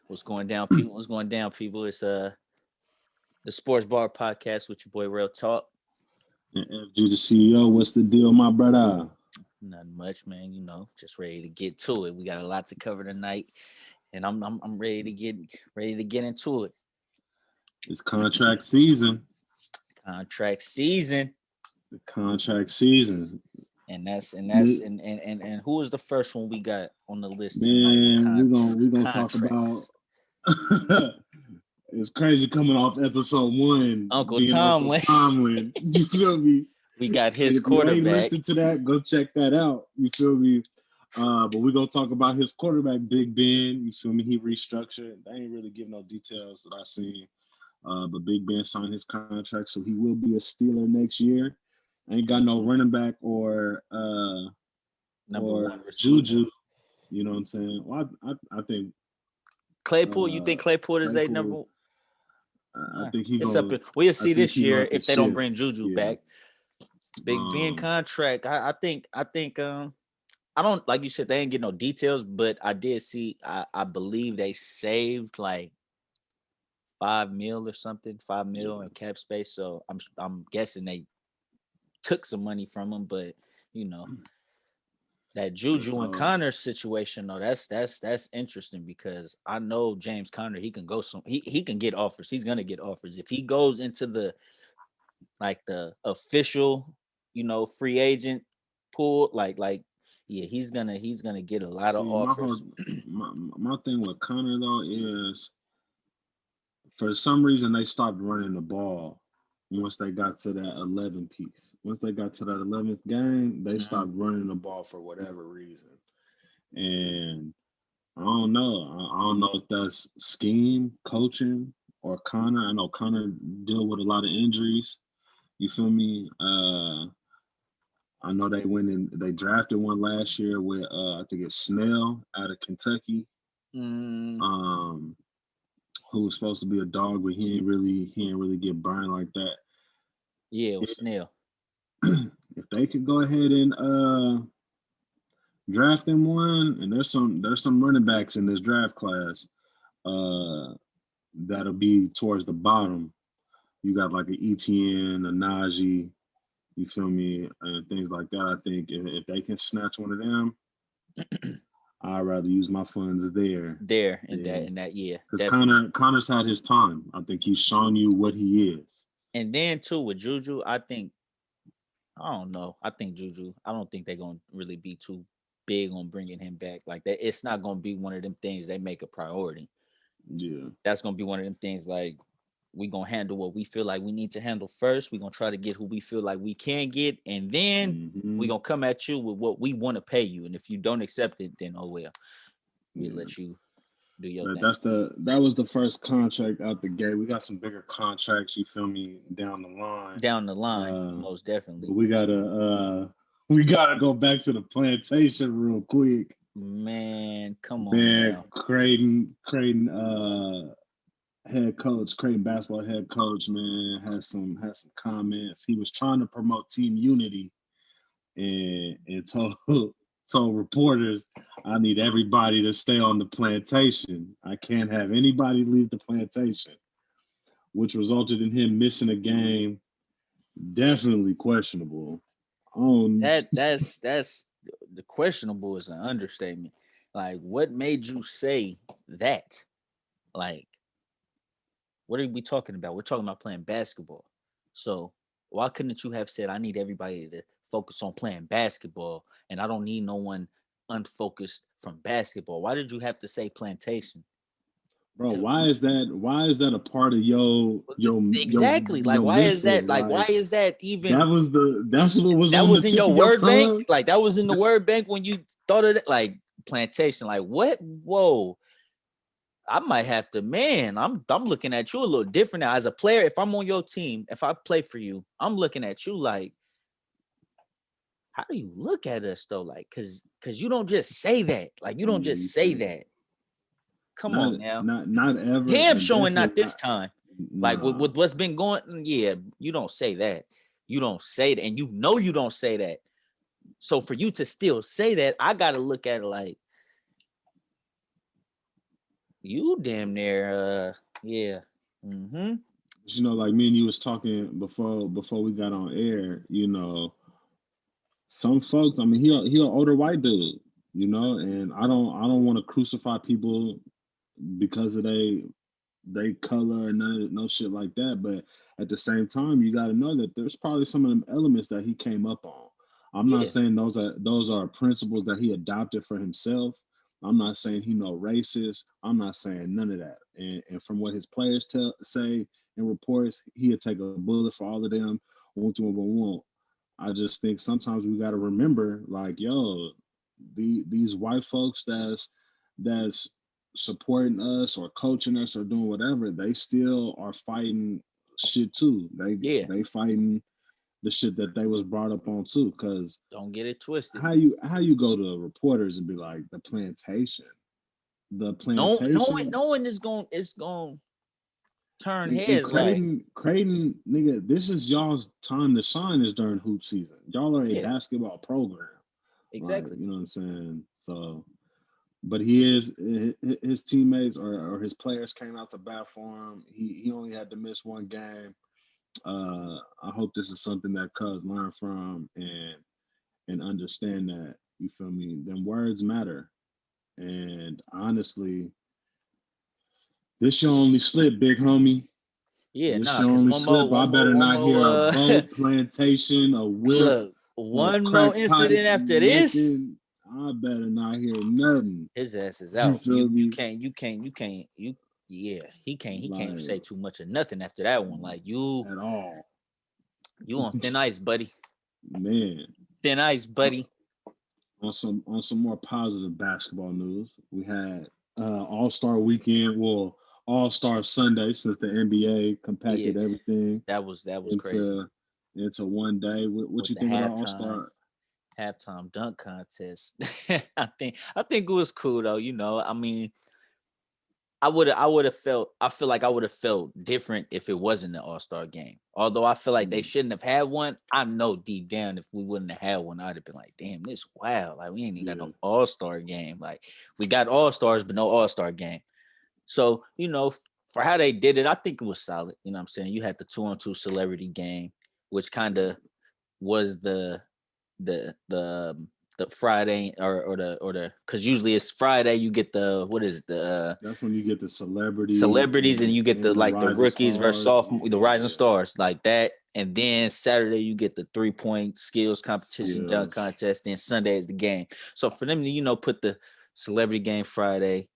What's going down, people? What's going down, people? It's the Sports Bar Podcast with your boy Relltawk. And FG the CEO, what's the deal, my brother? Nothing much, man. Just ready to get to it. We got a lot to cover tonight, and I'm ready to get into it. It's contract season. Contract season. The contract season. And who is the first one we got on the list tonight? Man, we're gonna talk about. It's crazy coming off episode 1. Uncle Tomlin. You feel me? We got his quarterback. If you ain't listen to that, go check that out. You feel me? But we're gonna talk about his quarterback, Big Ben. You feel me? He restructured. They ain't really give no details that I seen. But Big Ben signed his contract, so he will be a Steeler next year. Ain't got no running back or number one receiver. Juju. You know what I'm saying? Well, I think Claypool. You think Claypool is a number? I think he's we'll see this year if they don't bring Juju back. Big Ben contract. I think I don't, like you said, they ain't get no details, but I did see. I believe they saved like $5 million or something, $5 million in cap space. So I'm guessing they took some money from him, but that Juju and Connor situation, though, that's interesting because I know James Conner, he can go he can get offers. He's gonna get offers if he goes into the official, free agent pool. He's gonna get a lot of offers. My thing with Conner though is, for some reason they stopped running the ball once they got to that 11 piece. Once they got to that 11th game, they stopped running the ball for whatever reason. And I don't know if that's scheme, coaching, or Connor. I know Connor deal with a lot of injuries. You feel me? I know they drafted one last year with I think it's Snell out of Kentucky. Who was supposed to be a dog, but he ain't really get burned like that. Yeah, it was Snell. If they could go ahead and draft him one, and there's some running backs in this draft class that'll be towards the bottom. You got like an ETN, a Najee, you feel me, and things like that. I think if they can snatch one of them, I'd rather use my funds there. In that year. Because Connor's had his time. I think he's shown you what he is. And then too with Juju, I don't know. I think Juju, I don't think they're gonna really be too big on bringing him back like that. It's not gonna be one of them things they make a priority. Yeah, that's gonna be one of them things like we gonna handle what we feel like we need to handle first. We're gonna try to get who we feel like we can get, and then we're gonna come at you with what we want to pay you. And if you don't accept it, then oh well, we let you do your thing. That was the first contract out the gate. We got some bigger contracts, you feel me, down the line. Most definitely. We gotta go back to the plantation real quick. Man, come on. Man, Creighton head coach, Creighton basketball head coach, man, had some comments. He was trying to promote team unity and told reporters, I need everybody to stay on the plantation. I can't have anybody leave the plantation, which resulted in him missing a game. Definitely questionable. That's the questionable is an understatement. Like, what made you say that? Like, what are we talking about? We're talking about playing basketball. So why couldn't you have said, I need everybody to focus on playing basketball and I don't need no one unfocused from basketball? Why did you have to say plantation? Bro, why is that a part of your exactly your why mental? is that why is that even that's what was that on was the in tip your of word bank? tongue? Like that was in the word bank when you thought of it, like plantation, like what? Whoa. I might have to, man. I'm looking at you a little different now. As a player, if I'm on your team, if I play for you, I'm looking at you like, how do you look at us though? Like, cause you don't just say that. Like, you don't just say that. Come on now. Not ever. Him showing not this time. Nah. Like with what's been going, yeah, you don't say that. You don't say that, and you don't say that. So for you to still say that, I gotta look at it like, You damn near yeah. Mm-hmm. You know, like me and you was talking before we got on air. You know, some folks. I mean, he an older white dude. You know, and I don't want to crucify people because of they color and no shit like that. But at the same time, you got to know that there's probably some of them elements that he came up on. I'm not Yeah. saying those are principles that he adopted for himself. I'm not saying he no racist. I'm not saying none of that. And from what his players say in reports, he'd take a bullet for all of them. Won't. I just think sometimes we got to remember, like, yo, these white folks that's supporting us or coaching us or doing whatever, they still are fighting shit too. They Yeah. they fighting the shit that they was brought up on too. Cause Don't get it twisted. how you go to reporters and be like the No, plantation, knowing it's going turn and heads. Like, Creighton, nigga, this is y'all's time to shine is during hoop season. Y'all are a yeah, basketball program, like exactly. you know what I'm saying. So but he is his teammates or his players came out to bat for him. He only had to miss one game. I hope this is something that Cuz learn from and understand that, you feel me. Them words matter, and honestly, this your only slip, big homie. Yeah, This nah, your cause only slip. I better one not hear a more. boat, plantation, a whip, Look, a one more crack pipe, incident after this, nothing. I better not hear nothing. his ass is You out. feel me? Yeah, he can't Like, say too much of nothing after that one. Like, at all. you on thin ice, buddy. Man, Thin ice, uh, buddy. on some more positive basketball news, we had AllStar Weekend, well, AllStar Sunday, since the NBA Yeah, compacted everything that was crazy into one day. What with you the think of the halftime AllStar? halftime dunk contest. I think it was cool though. I mean, I feel like I would have felt different if it wasn't an all-star game. Although I feel like they Mm, shouldn't have had one. I know deep down if we wouldn't have had one, I'd have been like, damn, this wild. Like we ain't even got no yeah, all-star game. Like we got all-stars, but no all-star game. So, for how they did it, I think it was solid. You know what I'm saying? You had the 2-on-2 celebrity game, which kind of was the Friday or the because usually it's Friday you get the what is it the that's when you get the celebrity celebrities and you get the and the like the rising rookies versus stars. sophomore the rising Yeah, stars like that, and then Saturday you get the 3-point skills competition dunk skills. contest, then Sunday is the game. So for them to put the celebrity game Friday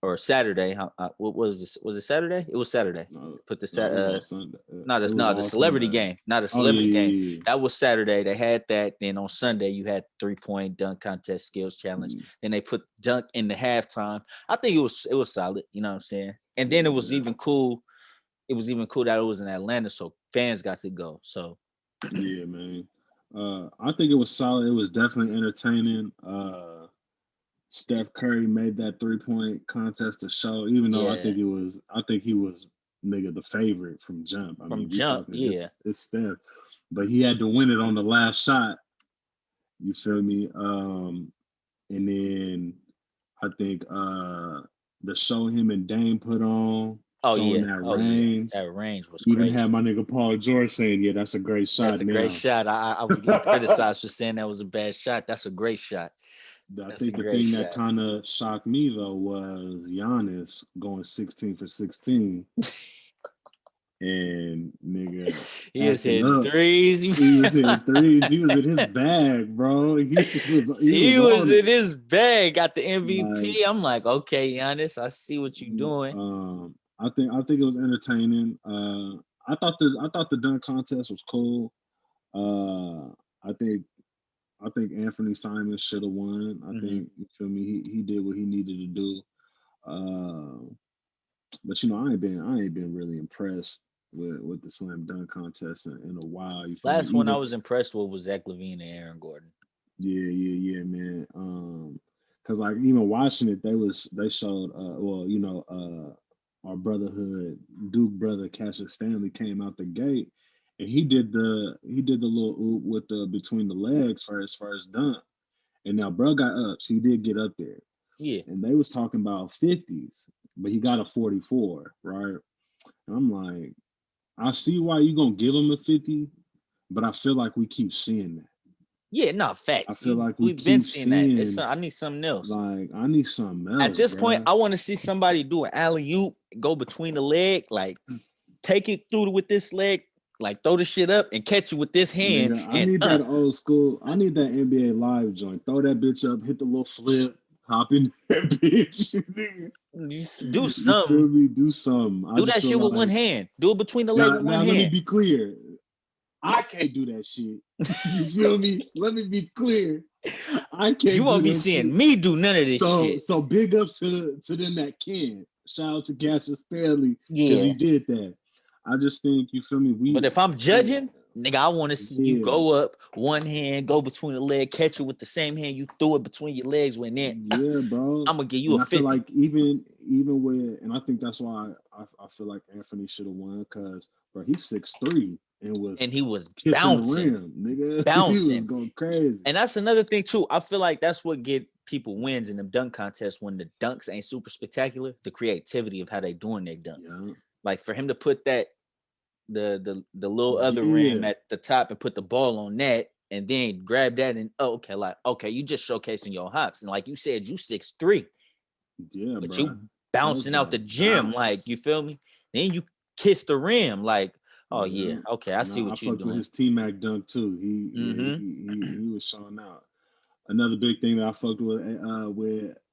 or Saturday, what was this, was it Saturday? It was Saturday. No, Put the no, it was all Sunday. no, It that's was no the all celebrity Sunday. game, not a Oh yeah, celebrity game. yeah, That was Saturday. They had that. Then on Sunday, you had 3-point dunk contest skills challenge. yeah, Then they put dunk in the halftime. I think it was solid. You know what I'm saying? And then it was yeah. even cool. It was even cool that it was in Atlanta, so fans got to go. So Yeah, man. I think it was solid. It was definitely entertaining. Steph Curry made that 3-point contest a show, even though yeah, I think he was nigga the favorite from jump. I from mean, we jump, talking yeah, it's Steph, but he had to win it on the last shot. You feel me? And then I think the show him and Dame put on, oh throwing yeah, that oh yeah. range. That range was Even had crazy. my nigga Paul George saying, "Yeah, that's a great That's shot." a great Now, shot. I was getting criticized for saying that was a bad shot. That's a great shot. I That's a think the great thing that shot. kind of shocked me though was Giannis going 16 for 16 and nigga He was acting hitting up. threes. He was hitting threes. He was in his bag, bro. He was He was on in it. his bag, got the Like, MVP. I'm like, okay, Giannis, I see what you're doing. I think it was entertaining. I thought the dunk contest was cool. I think Anthony Simon should have won. I Hmm. think you feel me. He did what he needed to do. Uh, but I ain't been really impressed with the slam dunk contest in a while. You feel me? Last one I Even was impressed with was Zach Levine and Aaron Gordon. yeah, man. Cause like even watching it, they showed our brotherhood Duke brother Cassius Stanley came out the gate and he did the little oop with the between the legs for his first dunk. And now bro got up, so he did get up there. Yeah, And they was talking about 50s. but he got a 44, right? And I'm like, I see why you gonna give him a 50, but I feel like we keep seeing that. Yeah, no, I facts. feel like we We've been keep seeing that. It's seeing I need something else. like I need something At else, this point, bro. I want to see somebody do an alley-oop, go between the leg, like take it through with this leg, like throw the shit up and catch you with this hand. Nigga, I And need that old school. I need that NBA live joint. Throw that bitch up, hit the little flip, hop in that bitch. Nigga. you do You feel something. me? Do something. I Do just that feel shit with one like hand. Do it between the leg now, with one let me hand. be clear. I can't do that shit. You feel me? Let me be clear. I You can't do won't be that shit. seeing me do none of this shit. So big ups to them that can. Shout out to Cassius Stanley because Yeah. he did that. I just think you feel me. But if I'm judging, nigga, I want to see you go up, one hand, go between the leg, catch it with the same hand you threw it between your legs. When then, Yeah, bro. I'm gonna give you And a I feel 50. like even with, and I think that's why I feel like Anthony should have won because bro, he's 6'3" and was And he was kissing the bouncing, rim, nigga. He was bouncing. going crazy. And that's another thing too. I feel like that's what get people wins in the dunk contest when the dunks ain't super spectacular. The creativity of how they doing their dunks. Yeah, Like for him to put that the little other rim yeah, at the top and put the ball on that and then grab that and okay, you just showcasing your hops. And like you said, you 6'3", yeah, but bro. you Those bouncing out guys the gym, like bounce. you feel me? Then you kiss the rim, like, oh yeah, Yeah, okay, I and see I what you fucked with doing. his T-Mac dunk too. Mm-hmm. He was showing out. Another big thing that I fucked with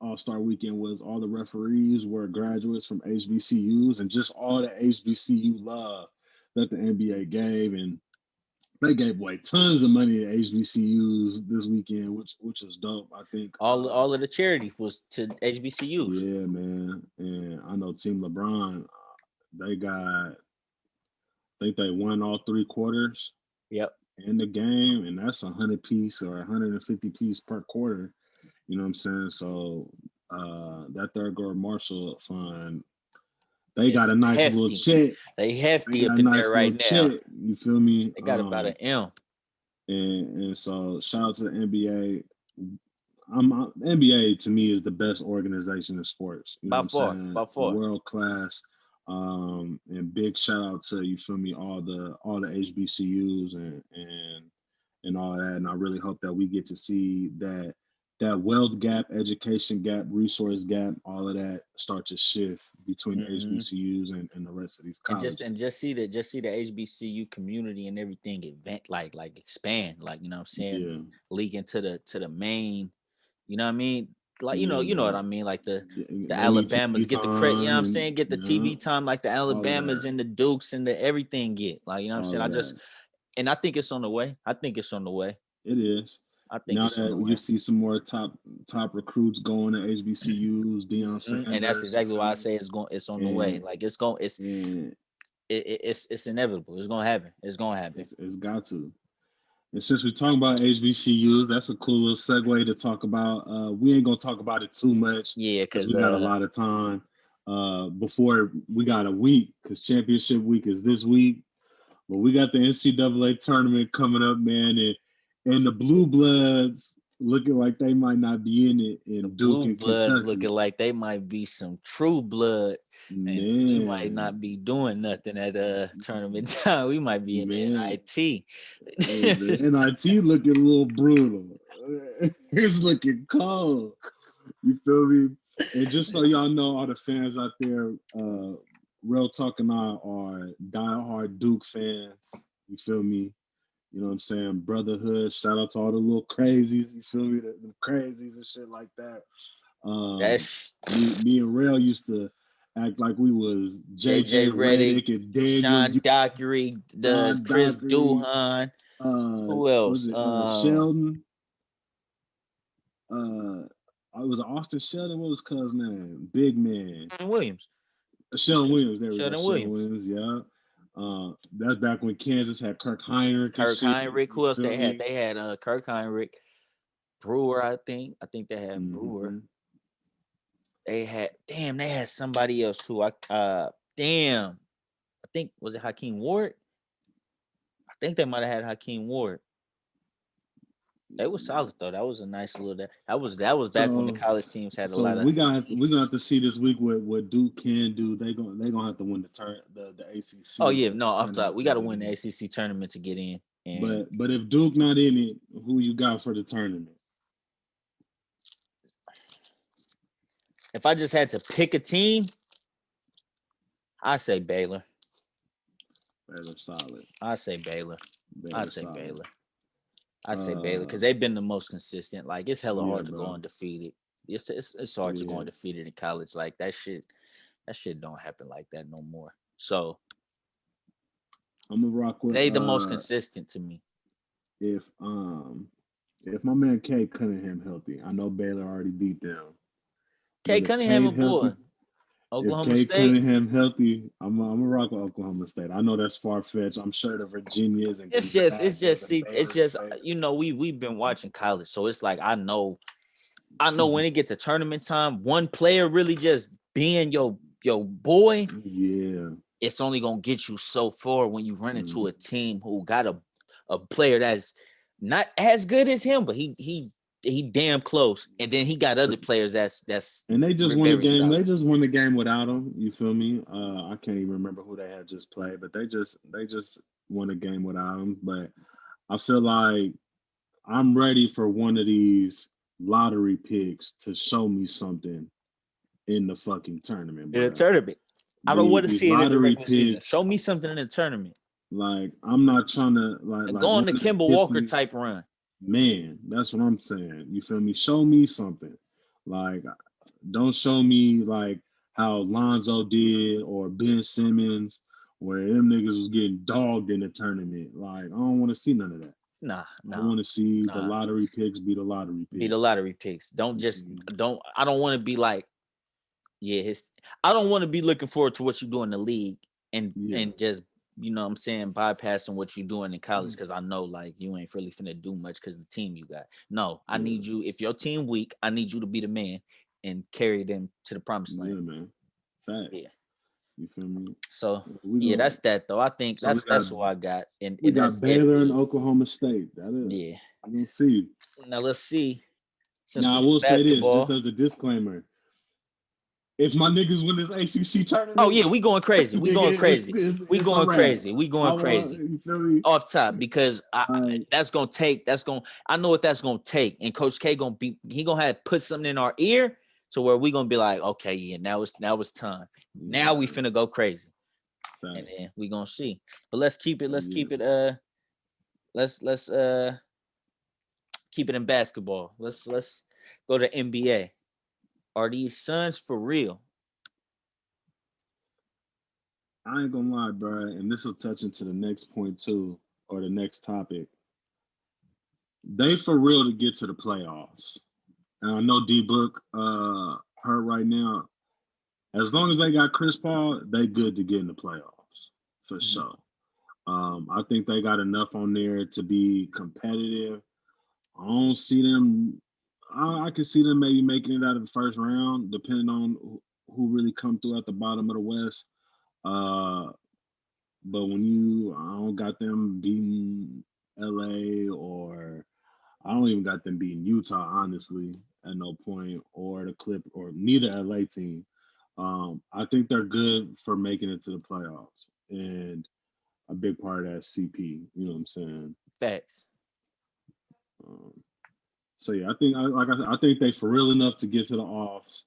AllStar Weekend was all the referees were graduates from HBCUs and just all the HBCU love that the NBA gave, and they gave away tons of money to HBCUs this weekend, which is dope. I think. All of the charity was to HBCUs. Yeah, man, and I know Team LeBron, they got, I think they won all three quarters Yep. in the game, and that's 100 piece or 150 piece per quarter. You know what I'm saying? So that Thurgood Marshall fund, they It's got a nice little hefty. check. They They hefty got up a in there nice little right now. check. You feel me? They got about an M. And so shout out to the NBA. NBA to me is the best organization in sports. You know what By I'm far. saying? By far. World class. And big shout out to, you feel me, all the HBCUs and all that. And I really hope that we get to see that wealth gap, education gap, resource gap, all of that start to shift between the Mm-hmm. HBCUs and the rest of these And colleges. just see the HBCU community and everything event like expand, like you know what I'm saying, Yeah, leak into the main, you know what I mean? Like yeah, you know what man. I mean, like the They need Alabamas TV get the credit, you know what time I'm and saying? Get the yeah, TV time like the all of Alabamas that, and the Dukes and the everything get. Like, you know what I'm all saying? of that. I think it's on the way. I think it's on the way. It is. I think Now it's on the that you way. see some more top recruits going to HBCUs, Deion And that's Sanders, you exactly feel why I me? say it's on the way. And Like and it's inevitable. It's gonna happen. It's gonna happen. it's got to. And since we're talking about HBCUs, that's a cool little segue to talk about. We ain't gonna talk about it too much Yeah, because cause we got a lot of time. Before we got a week because championship week is this week. But we got the NCAA tournament coming up, man, and the Blue Bloods looking like they might not be in it the in Duke blue and bloods Kentucky. looking like they might be some true blood, and we might Man, not be doing nothing at tournament time. We might be in the man, NIT. hey, the NIT looking a little brutal. It's looking cold. You feel me? And just so y'all know, all the fans out there, Relltawk and I are diehard Duke fans. You feel me? You know what I'm saying? Brotherhood. Shout out to all the little crazies. You feel me? The crazies and shit like that. That's Me and Rail used to act like we was JJ JJ Redick, Redick and Daniel Sean Dockery, the John Chris Dockery. Duhan. Who else? Was it Sheldon? It was Austin Sheldon. What was cuz name? Big man. Williams. Sheldon Williams. There we go. Sheldon Sheldon Williams. Williams. Yeah. That's back when Kansas had Kirk Heinrich and Kirk shit. Heinrich. You Who else feel they had? me? They had Kirk Heinrich, Brewer. I think. I think they had Brewer. Mm-hmm. They had somebody else too. Damn. I think was it Hakeem Ward? I think they might have had Hakeem Ward. They was solid though. That was a nice little. That was back when the So college teams had a so lot of. we're gonna have to see this week what Duke can do. They gonna have to win the Oh ACC yeah, no, off top, tournament we to got to get win the in. ACC tournament to get in. And But if Duke not in it, who you got for the tournament? if I just had to pick a team, I say Baylor. Baylor solid. I say Baylor. I Baylor say solid. Baylor. I say Baylor Uh, because they've been the most consistent. Like it's hella yeah, hard to go bro. undefeated. It's hard to go Yeah, undefeated in college. Like that shit don't happen like that no more. So I'm gonna rock with they the most consistent to me. if um if my man K Cunningham healthy. I know Baylor already beat them, K but if Cunningham, K a boy, healthy, if Oklahoma K State. Cunningham healthy, I'm a rock with Oklahoma State. I know that's far fetched. I'm sure the Virginias and It's just Gonzagas and see, it's Baylor's just favorite. we've been watching college, so it's like I know when it get to tournament time, one player really just being your boy, Yeah. it's only gonna get you so far when you run into Mm. a team who got a player that's not as good as him, but he damn close, and then he got other players that's And they just won the very game. They solid. just won the game without him. You feel me? I can't even remember who they had just played, but they just won the game without him. But I feel like I'm ready for one of these lottery picks to show me something in the fucking tournament, In a bro. tournament, I don't want to These see it in the lottery regular season. picks, Show me something in the tournament. like I'm not trying to like Go on one the that Kimball hits Walker me. type run. Man, that's what I'm saying. You feel me? Show me something. Like, don't show me like how Lonzo did or Ben Simmons, where them niggas was getting dogged in the tournament. Like, I don't want to see none of that. Nah, I nah, want to see the nah. lottery picks be the lottery Be the picks. lottery picks. Don't just Mhm. don't. I don't want to be like, yeah. I don't want to be looking forward to what you do in the league Yeah. and just what I'm saying, bypassing what you're doing in college because I know like you ain't really finna do much because the team you got. No, I Yeah. need you. If your team weak, I need you to be the man and carry them to the promised land. Yeah, man. Facts. Yeah. You feel me? So We yeah, go. that's that though. I think So that's who I got, and we and got that's it Baylor and really. Oklahoma State. That is. Yeah. I don't see. Now let's see. Since Now I we will say this, just basketball. as a disclaimer. If my niggas win this ACC Oh tournament, yeah, we going crazy. We going nigga, crazy. We it's a going wrap. crazy. We I going want crazy you feel me? off top because Like, that's gonna take. I know what that's gonna take, and Coach K gonna be. He gonna have to put something in our ear to where we gonna be like, okay, yeah, now it's time. Now we yeah, finna go crazy, and facts. then we gonna see. But let's keep it. So Let's yeah, keep it. Let's keep it in basketball. Let's go to NBA. Are these Suns for real? I ain't gonna lie, bro, and this will touch into the next point too, or the next topic. They for real to get to the playoffs. And I know D Book hurt right now. As long as they got Chris Paul, they good to get in the playoffs for Mhm. sure. I think they got enough on there to be competitive. I don't see them. I can see them maybe making it out of the first round, depending on who really come through at the bottom of the West. Uh, but I don't got them beating LA, or I don't even got them beating Utah, honestly, at no point, or the Clip, or neither LA team. I think they're good for making it to the playoffs, and a big part of that CP. You know what I'm saying? Facts. Um, so yeah, I think I think they for real enough to get to the offs.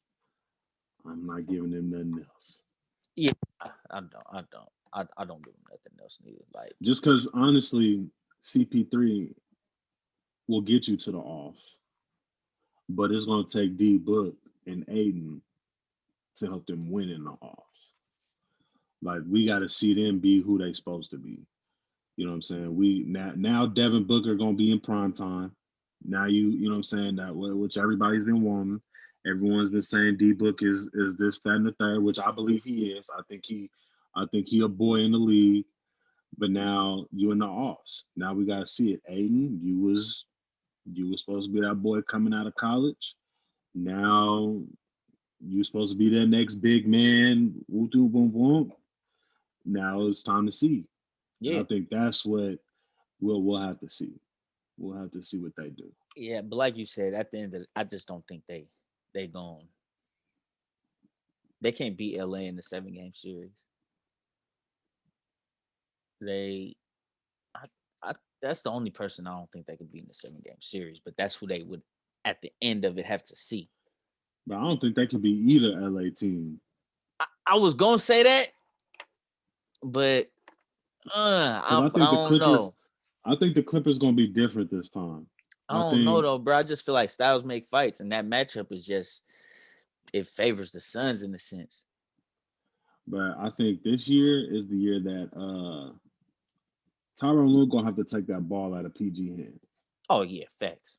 I'm not giving them nothing else. Yeah, I don't. I don't give them nothing else needed. Like, Just because honestly, CP3 will get you to the off, but it's gonna take D Book and Aiden to help them win in the offs. Like we got to see them be who they supposed to be. You know what I'm saying? We now Devin Booker gonna be in prime time. Now you know what I'm saying, that which everybody's been wanting. Everyone's been saying D Book is this, that, and the third, which I believe he is. I think he a boy in the league. But now you in the offs. Now we gotta see it. Aiden, you was supposed to be that boy coming out of college. Now you supposed to be that next big man. Woo boom boom. Now it's time to see. And I yeah, think that's what we'll have to see. We'll have to see what they do. Yeah, but like you said, at the end of I just don't think they gon' they can't beat LA in the 7 game series. They I, I that's the only person I don't think they could beat in the 7 game series, but that's who they would at the end of it have to see. But I don't think they could be either LA team. I was gonna say that, but Because I don't know. I think the Clippers gonna be different this time. I I don't know think, though, bro. I just feel like styles make fights, and that matchup is just it favors the Suns in a sense. but I think this year is the year that Tyronn Lue gonna have to take that ball out of PG hands. Oh yeah, facts.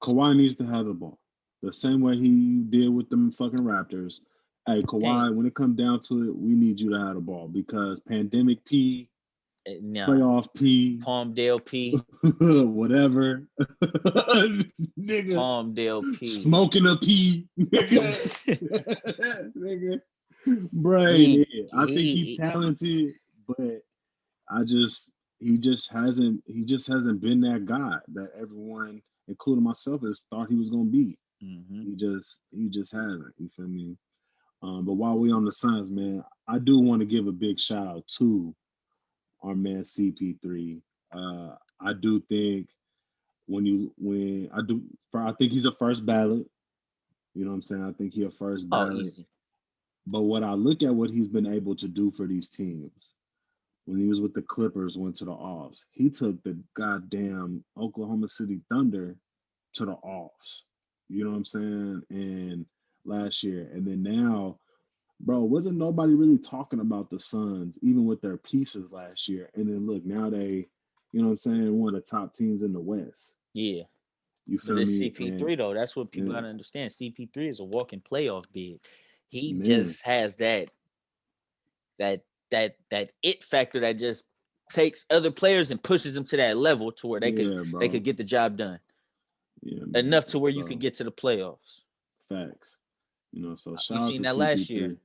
Kawhi needs to have the ball the same way he did with them fucking Raptors. Hey, Can't Kawhi, when it comes down to it, we need you to have the ball because pandemic P, nah. playoff P, Palmdale P, whatever, nigga, Palmdale P. smoking a P, nigga, nigga, he Bray. I think he's he talented, but I just he just hasn't been that guy that everyone, including myself, has thought he was gonna be. mm-hmm. He just hasn't. You feel me? But while we on the Suns, man, I do want to give a big shout out to our man CP3. I do think when I think he's a first ballot. You know what I'm saying? I think he's a first Oh, ballot. easy. But what I look at what he's been able to do for these teams, when he was with the Clippers, went to the offs. He took the goddamn Oklahoma City Thunder to the offs. You know what I'm saying? And last year, and then now, bro, wasn't nobody really talking about the Suns, even with their pieces last year. And then look, now they, you know what I'm saying, one of the top teams in the West. Yeah. You But feel it's me? And CP3 though. That's what people and gotta understand. CP3 is a walking playoff bid. He man, just has that that it factor that just takes other players and pushes them to that level to where yeah, they could bro. get the job done Yeah, man. enough to where you could So get to the playoffs. facts. So You shout out seen to that last year. CP3.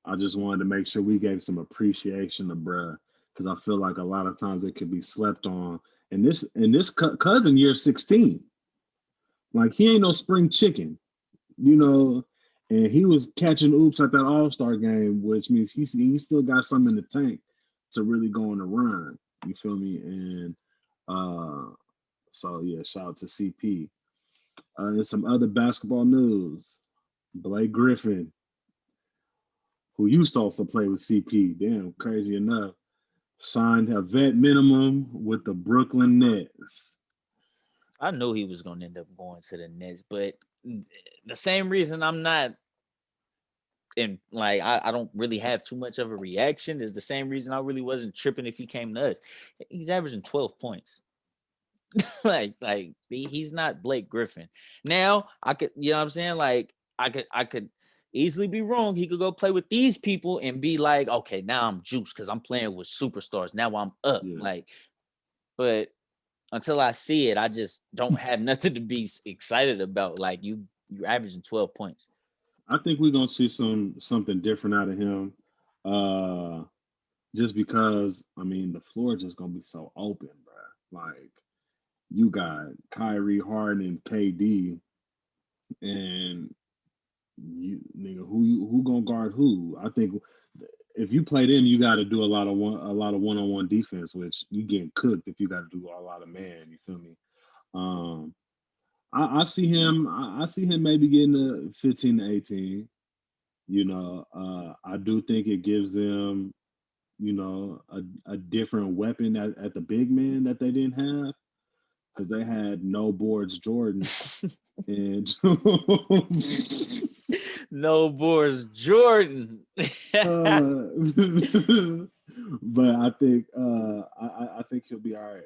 I just wanted to make sure we gave some appreciation to bruh, because I feel like a lot of times it could be slept on. And this cousin year 16, like he ain't no spring chicken, you know. And he was catching oops at that AllStar game, which means he still got some in the tank to really go on the run. You feel me? And uh, so yeah, shout out to CP. And some other basketball news: Blake Griffin, who used to also play with CP, damn crazy enough, signed a vet minimum with the Brooklyn Nets. I knew he was gonna end up going to the Nets, but the same reason I'm not and like I don't really have too much of a reaction is the same reason I really wasn't tripping if he came to us. He's averaging 12 points. He's not Blake Griffin. Now I could, you know what I'm saying? Like I could easily be wrong. He could go play with these people and be like, okay, now I'm juiced because I'm playing with superstars. Now I'm up. Yeah, But until I see it, I just don't have nothing to be excited about. Like you're averaging 12 points. I think we're gonna see something different out of him. Uh, just because I mean the floor is just gonna be so open, bro. Like you got Kyrie, Harden, and KD, and you nigga who gonna guard who? I think if you play them, you got to do a lot of one-on-one defense, which you get cooked if you got to do a lot of man. You feel me? Um, I see him. I see him maybe getting to 15 to 18. I do think it gives them, a different weapon at the big man that they didn't have because they had no boards Jordan and No Boris Jordan. but I think he'll be all right.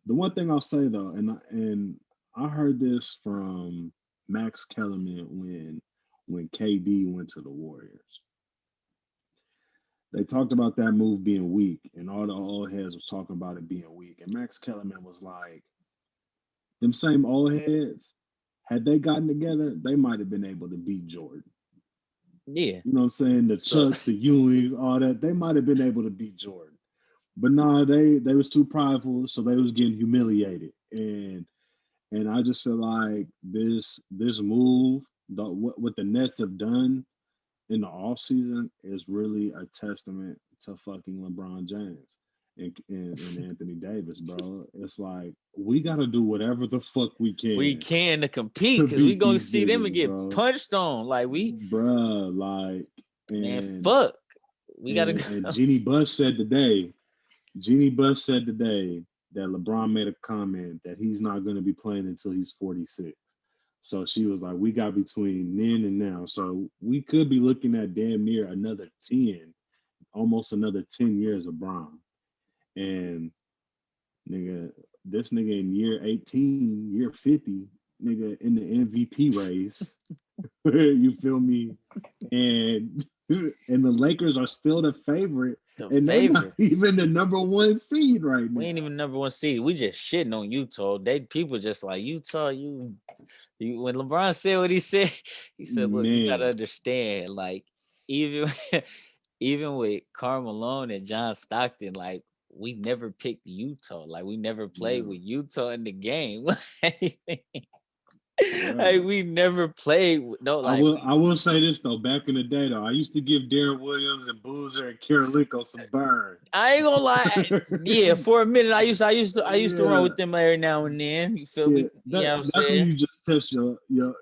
The one thing I'll say though, and I heard this from Max Kellerman when KD went to the Warriors. They talked about that move being weak, and all the old heads was talking about it being weak. And Max Kellerman was like, them same old heads, had they gotten together, they might have been able to beat Jordan. Yeah. You know what I'm saying? The So Chucks, the Ewings, all that, they might have been able to beat Jordan. But no, they was too prideful, so they was getting humiliated, and I just feel like this move, what the Nets have done in the offseason is really a testament to fucking LeBron James and Anthony Davis, bro. It's like we gotta do whatever the fuck we We can can to compete to because we beat gonna these see them and niggas, get bro. punched on. Like Bruh, like man, and fuck. We gotta and go. Jeannie Buss said today that LeBron made a comment that he's not gonna be playing until he's 46. So she was like, we got between then and now. So we could be looking at damn near another 10, almost another 10 years of Bron. And nigga, this nigga in year 18, year 50, nigga in the MVP race. You feel me? And and the Lakers are still the favorite, The and they're not favorite. even the number one seed right We ain't now. even number one seed. We just shitting on Utah. They people just like Utah. You when LeBron said what he said, he said, "Look, you gotta Man, understand. Like even even with Karl Malone and John Stockton, like we never picked Utah. Like we never played never, with Utah in the game. Like bro. we never played. No, I like will we I will say this though. Back in the day though, I used to give Darren Williams and Boozer and Karolinko some burn. I ain't gonna lie. Yeah, for a minute I used to run Yeah, with them every now and then. You feel yeah. me? You know what I'm That's when saying? you just test Yeah,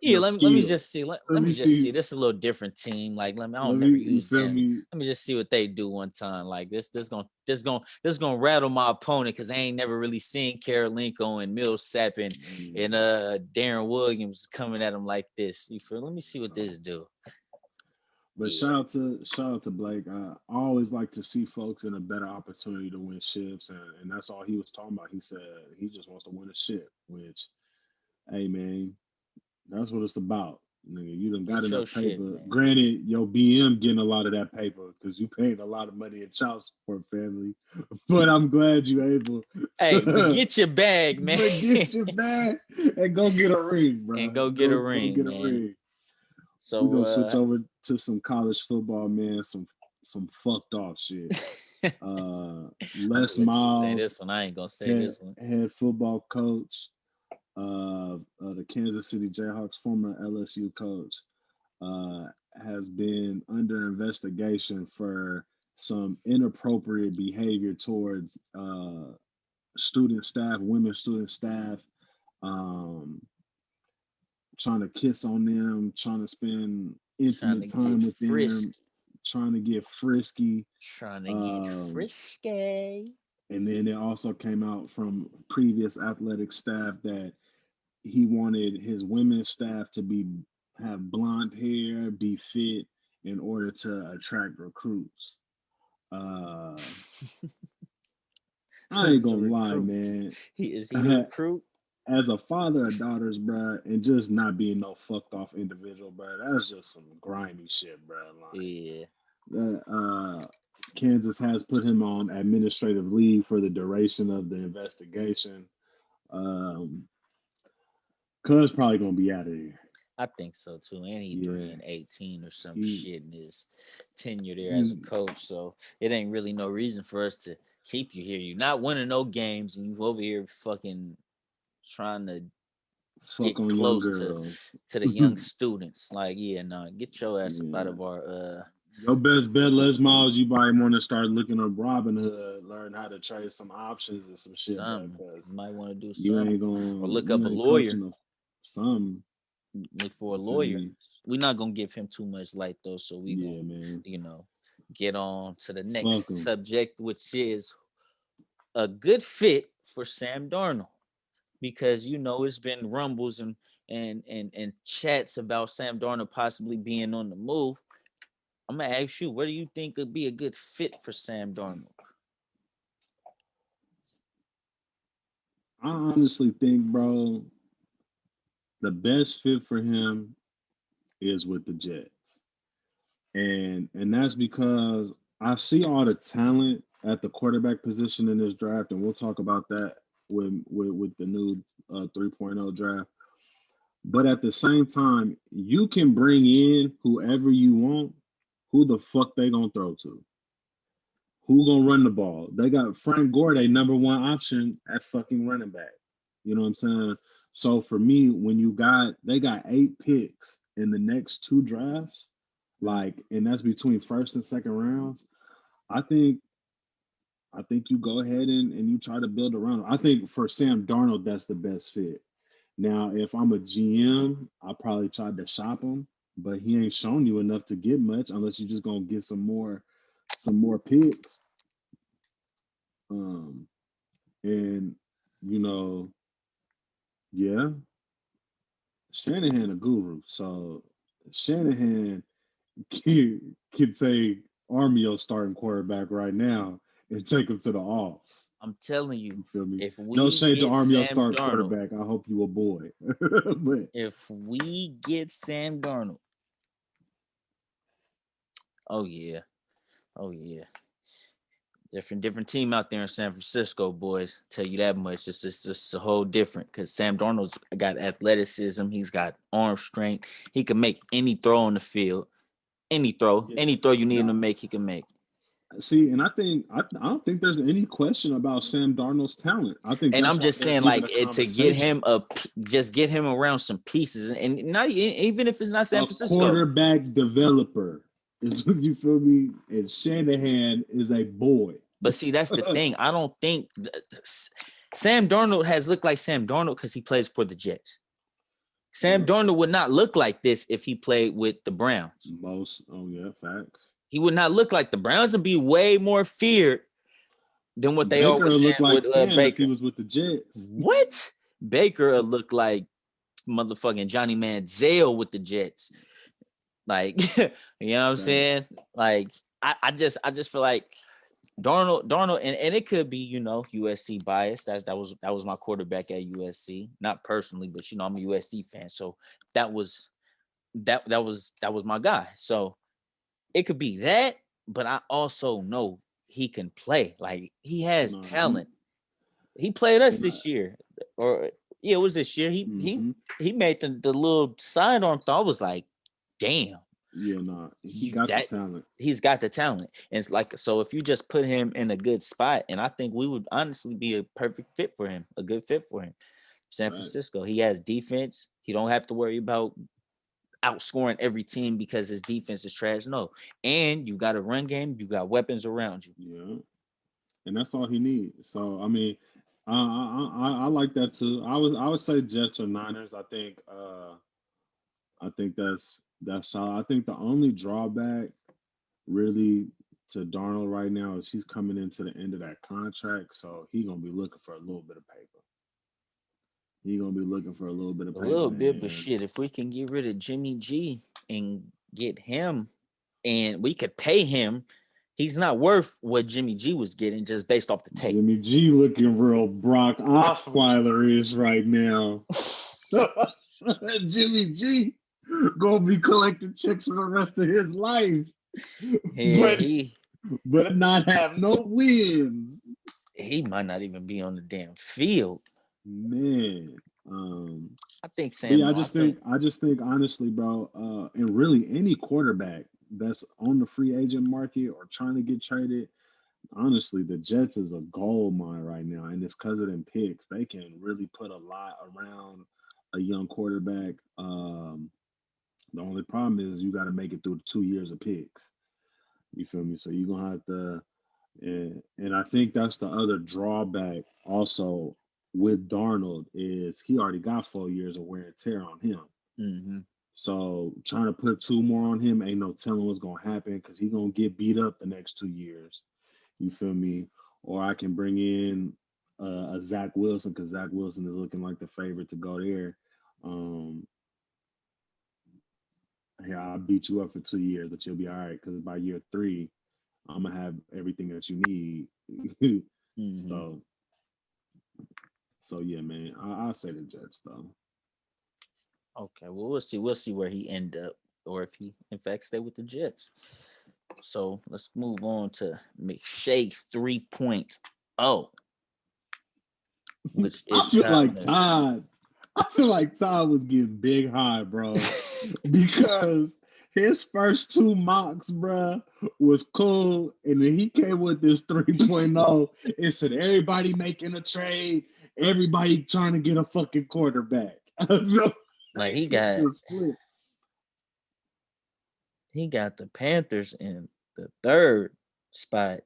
your let me skills. just see. Let, Let let me me just see. see. This is a little different team. Like let me I Let don't me never you use feel them. me? Let me just see what they do one time. Like this gonna rattle my opponent because I ain't never really seen Karolinko and Millsap Mm. and Darren Williams coming at him like this. You feel? Let me see what this do. But Yeah, shout out to Blake. I always like to see folks in a better opportunity to win ships, and that's all he was talking about. He said he just wants to win a ship, which, hey man, that's what it's about. Nigga, you done got get enough your shit, paper. man. Granted, your BM getting a lot of that paper because you paid a lot of money in child support, family. But I'm glad you able Hey, but to get your bag, man, but get your bag and go get a ring, bro. and go get a Go ring, get a man. ring. We're So gonna switch over to some college football, man. Some fucked off shit. I'm gonna Les let you say Miles, this one. I ain't gonna say head this one. head football coach, the Kansas City Jayhawks, former LSU coach, uh, has been under investigation for some inappropriate behavior towards student staff, women student staff, um, trying to kiss on them, trying to spend Trying to intimate get time with them, frisk. trying to get frisky. Trying to get Um, frisky. and then it also came out from previous athletic staff that he wanted his women's staff to be have blonde hair, be fit in order to attract recruits. Uh, I ain't Who's the gonna lie, recruit? man. Is he the recruit? As a father of daughters, bruh, and just not being no fucked off individual, bruh, that's just some grimy shit, bruh. Like Yeah. that, Kansas has put him on administrative leave for the duration of the investigation. Um, Cuz probably gonna be out of here. I think so too. And he 3 Yeah, and 18 or some he shit in his tenure there as a he coach. So it ain't really no reason for us to keep you here. You're not winning no games and you over here fucking trying to fuck get on young close girls. to the young students. Like, yeah, no, get your ass up out Yeah. of our Your best bet, Les Miles, you might want to start looking up Robin Hood, learn how to trade some options and some shit, bro. some. Cause You might want to do you some. ain't Or gonna, look up you a ain't lawyer. coaching no some. Look for a You feel lawyer. me? We're not gonna give him too much light though, so we Yeah, gonna, man. you know, get on to the Fuck next them. subject, which is a good fit for Sam Darnold. Because it's been rumbles and chats about Sam Darnold possibly being on the move. I'm gonna ask you, what do you think would be a good fit for Sam Darnold? I honestly think, bro, the best fit for him is with the Jets, and that's because I see all the talent at the quarterback position in this draft, and we'll talk about that with the new 3.0 draft. But at the same time, you can bring in whoever you want. Who the fuck they gonna throw to? Who gonna run the ball? They got Frank Gore, they number one option at fucking running back. You know what I'm saying? So for me, when they got 8 picks in the next 2 drafts, and that's between first and second rounds. I think you go ahead and you try to build around him. I think for Sam Darnold, that's the best fit. Now, if I'm a GM, I probably tried to shop him, but he ain't shown you enough to get much unless you're just gonna get some more picks. Um, and you know, yeah, Shanahan a guru, so Shanahan can take Armio starting quarterback right now and take him to the offs. I'm telling you, You feel me? if No we shade to get Armio Sam starting Darnold, quarterback. I hope you a boy. But if we get Sam Darnold, oh yeah, oh yeah. Different team out there in San Francisco, boys. Tell you that much. It's just a whole different because Sam Darnold's got athleticism. He's got arm strength. He can make any throw on the field. Any throw you need him to make, he can make. See, and I don't think there's any question about Sam Darnold's talent. I think And that's I'm why just there's saying, even like, a to get conversation. him just get him around some pieces, and not even if it's not San A Francisco. quarterback developer is you feel me, and Shanahan is a boy. But see, that's the thing. I don't think Sam Darnold has looked like Sam Darnold because he plays for the Jets. Sam Darnold would not look like this if he played with the Browns. Facts. He would not look like the Browns would be way more feared than what they are Baker with look like Sam if he Baker. was with the Jets. What? Baker look like motherfucking Johnny Manziel with the Jets. Like, you know what I'm saying? Like, I just feel like Darnold, and it could be, USC bias. That was my quarterback at USC. Not personally, but I'm a USC fan. So that was my guy. So it could be that, but I also know he can play. Like, he has talent. He played us this year, or it was this year. He made the little sidearm throw. I was like, damn. He got the talent. He's got the talent. And it's like, so if you just put him in a good spot, and I think we would honestly be a perfect fit for him, a good fit for him. San Francisco. He has defense. He don't have to worry about outscoring every team because his defense is trash. No. And you got a run game, you got weapons around you. Yeah. And that's all he needs. So I mean, I like that too. I would say Jets or Niners. I think that's solid. I think the only drawback really to Darnold right now is he's coming into the end of that contract, so he's gonna be looking for a little bit of paper. He's gonna be looking for a little bit of paper. A little bit, but shit, if we can get rid of Jimmy G and get him, and we could pay him, he's not worth what Jimmy G was getting just based off the tape. Jimmy G looking real Brock Osweiler-ish right now. Jimmy G gonna be collecting checks for the rest of his life. But not have no wins. He might not even be on the damn field. Man. I think Sam. Yeah, I just think honestly, bro, and really any quarterback that's on the free agent market or trying to get traded, honestly, the Jets is a gold mine right now, and it's because of them picks. They can really put a lot around a young quarterback. The only problem is you got to make it through 2 years of picks. You feel me? So you're gonna have to, and I think that's the other drawback also with Darnold is he already got 4 years of wear and tear on him. Mm-hmm. So trying to put 2 more on him ain't no telling what's gonna happen because he's gonna get beat up the next 2 years. You feel me? Or I can bring in a Zach Wilson because Zach Wilson is looking like the favorite to go there. I'll beat you up for 2 years, but you'll be all right because by year 3, I'm gonna have everything that you need. Mm-hmm. So yeah, man, I'll say the Jets though. Okay, well we'll see. We'll see where he end up, or if he in fact stay with the Jets. So let's move on to McShake's 3.0, which is I feel like Todd was getting big high, bro, because his first two mocks, bruh, was cool. And then he came with this 3.0. It said everybody making a trade, everybody trying to get a fucking quarterback. Like He just flipped. he got the Panthers in the third spot,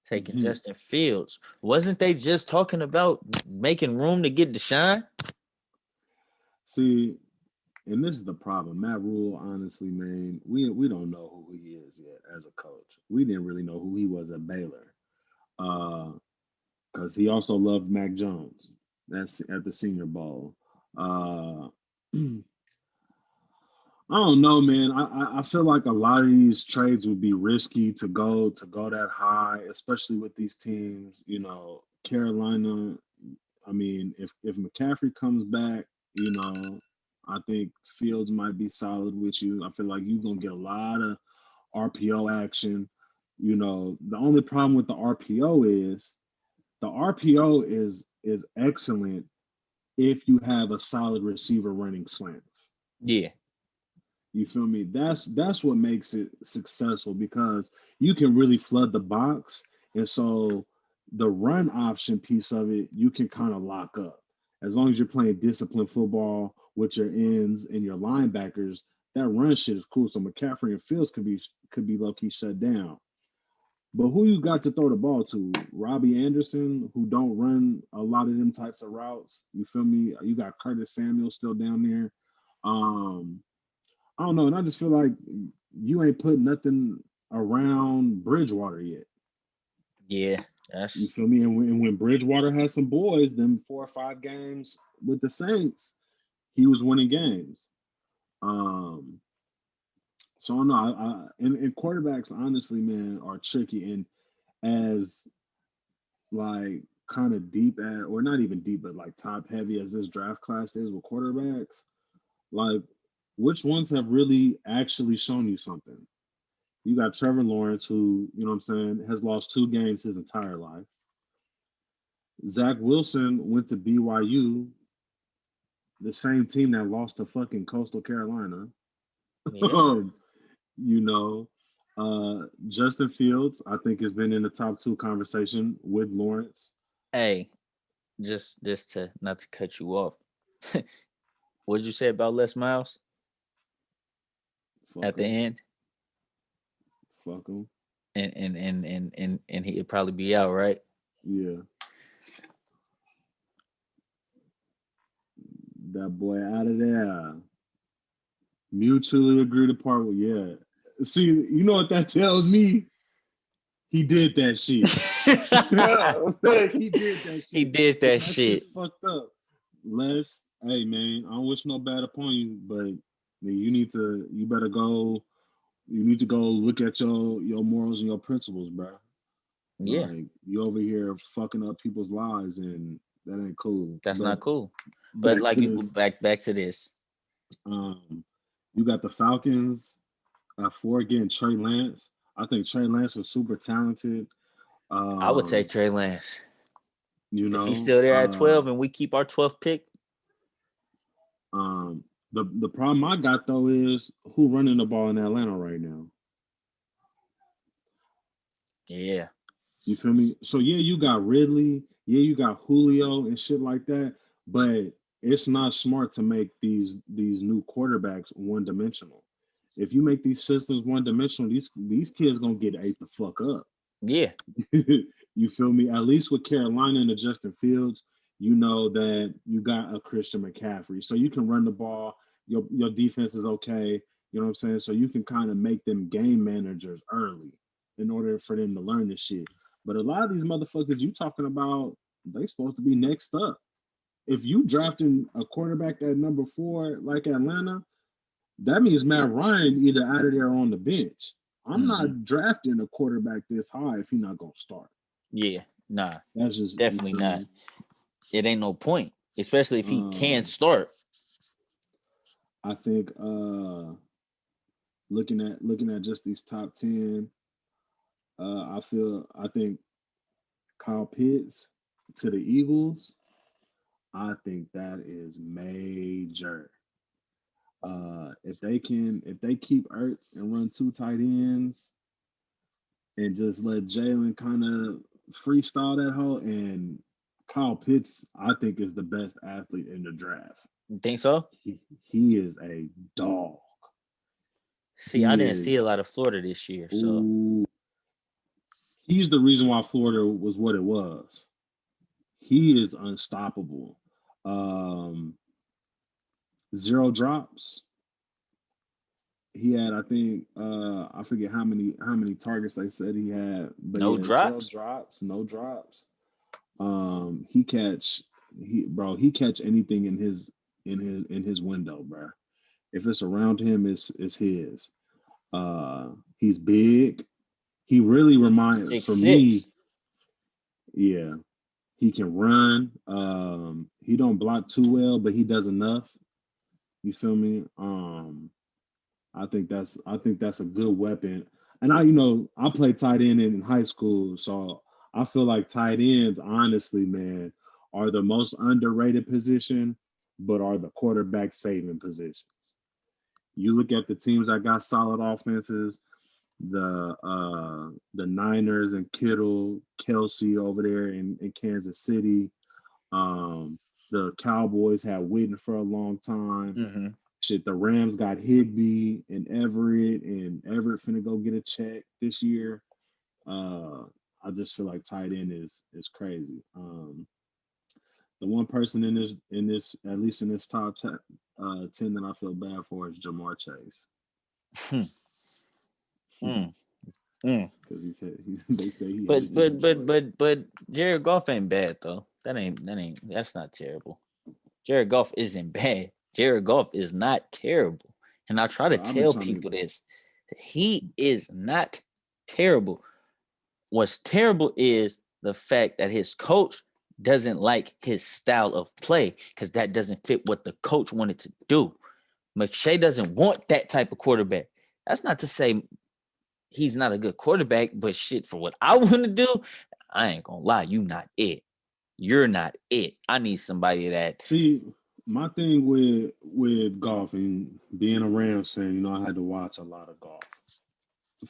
taking Mhm. Justin Fields. Wasn't they just talking about making room to get Deshaun? See, and this is the problem. Matt Rule, honestly, man, we don't know who he is yet as a coach. We didn't really know who he was at Baylor. Because he also loved Mac Jones. That's at the Senior Bowl. Uh, I don't know, man. I feel like a lot of these trades would be risky to go that high, especially with these teams. Carolina. I mean, if McCaffrey comes back, I think Fields might be solid with you. I feel like you're gonna get a lot of RPO action. The only problem with the RPO is the RPO is excellent if you have a solid receiver running slants. Yeah, You feel me? That's what makes it successful because you can really flood the box, and so the run option piece of it you can kind of lock up. As long as you're playing disciplined football with your ends and your linebackers, that run shit is cool. So McCaffrey and Fields could be low key shut down. But who you got to throw the ball to? Robbie Anderson, who don't run a lot of them types of routes. You feel me? You got Curtis Samuel still down there. Um, I don't know, and I just feel like you ain't put nothing around Bridgewater yet. yeah, You that's feel me? And when Bridgewater had some boys, them 4 or 5 games with the Saints, he was winning games. Um, so I don't know. And quarterbacks, honestly, man, are tricky. And as like kind of deep at, or not even deep, but like top heavy as this draft class is with quarterbacks, like which ones have really actually shown you something? You got Trevor Lawrence, who, what I'm saying, has lost 2 games his entire life. Zach Wilson went to BYU, the same team that lost to fucking Coastal Carolina. yeah. you know, Justin Fields, I think, has been in the top 2 conversation with Lawrence. Hey, just to not to cut you off. What did you say about Les Miles Fuck at the him. end? Fuck him. And he'd probably be out, right? Yeah. That boy out of there. Mutually agreed upon. Yeah. See, you know what that tells me? He did that shit. He did that He shit. did And that that shit. shit's fucked up. Les, hey man, I don't wish no bad upon you, but man, you need to go look at your morals and your principles, bro. Yeah, Like you over here fucking up people's lives and that ain't cool. that's But not cool. But back like to you this, back to this. um, you got the Falcons at 4 getting Trey Lance. I think Trey Lance was super talented. I would take Um, Trey Lance you if he's know, still there at 12 and we keep our 12th pick. um, the problem I got though is who running the ball in Atlanta right now. Yeah, You feel me? So yeah, you got Ridley, yeah, you got Julio and shit like that, but it's not smart to make these new quarterbacks one dimensional. If you make these systems one dimensional, these kids gonna get ate the fuck up. yeah, You feel me? At least with Carolina and the Justin Fields, you know that you got a Christian McCaffrey, so you can run the ball. Your defense is okay. You know what I'm saying? So you can kind of make them game managers early in order for them to learn this shit. But a lot of these motherfuckers you talking about, they supposed to be next up. If you drafting a quarterback at number 4, like Atlanta, that means Matt Ryan either out of there or on the bench. I'm hmm, not drafting a quarterback this high if he's not gonna start. yeah. Nah, That's just you definitely feel not. me. It ain't no point, especially if he can Um, start. I think looking at just these top 10, I think Kyle Pitts to the Eagles. I think that is major. If they keep Ertz and run two tight ends and just let Jalen kind of freestyle that whole, and Kyle Pitts, I think, is the best athlete in the draft. You think so? He is a dog. See, I He didn't see a is. lot of Florida this year, so Ooh, he's the reason why Florida was what it was. He is unstoppable. Um, Zero drops. He had, I think, I forget how many targets they said he had, but no yeah, zero drops. drops, no drops. He catch he catch anything in his window, bro. If it's around him, it's his. He's big. He really reminded Six for me, six. yeah. He can run. He don't block too well, but he does enough. You feel me? I think that's a good weapon. And I played tight end in high school, so I feel like tight ends, honestly, man, are the most underrated position, but are the quarterback saving positions. You look at the teams that got solid offenses, the Niners and Kittle, Kelsey over there in Kansas City. Um, the Cowboys had Witten for a long time. Mm-hmm. Shit, the Rams got Higby and Everett finna go get a check this year. Uh, I just feel like tight end is crazy. The one person in this at least in this top 10 that I feel bad for is Jamar Chase Mm, mm. because he said they say he But hated in but but Detroit. but but Jared Goff ain't bad though. That's not terrible. Jared Goff isn't bad. Jared Goff is not terrible. And I try to Bro, I've been tell trying to. people this. He is not terrible. What's terrible is the fact that his coach doesn't like his style of play because that doesn't fit what the coach wanted to do. McShay doesn't want that type of quarterback. That's not to say he's not a good quarterback, but shit, for what I want to do, I ain't gonna lie, you not it. You're not it. I need somebody that See, my thing with golf and being a Rams fan, I had to watch a lot of golf.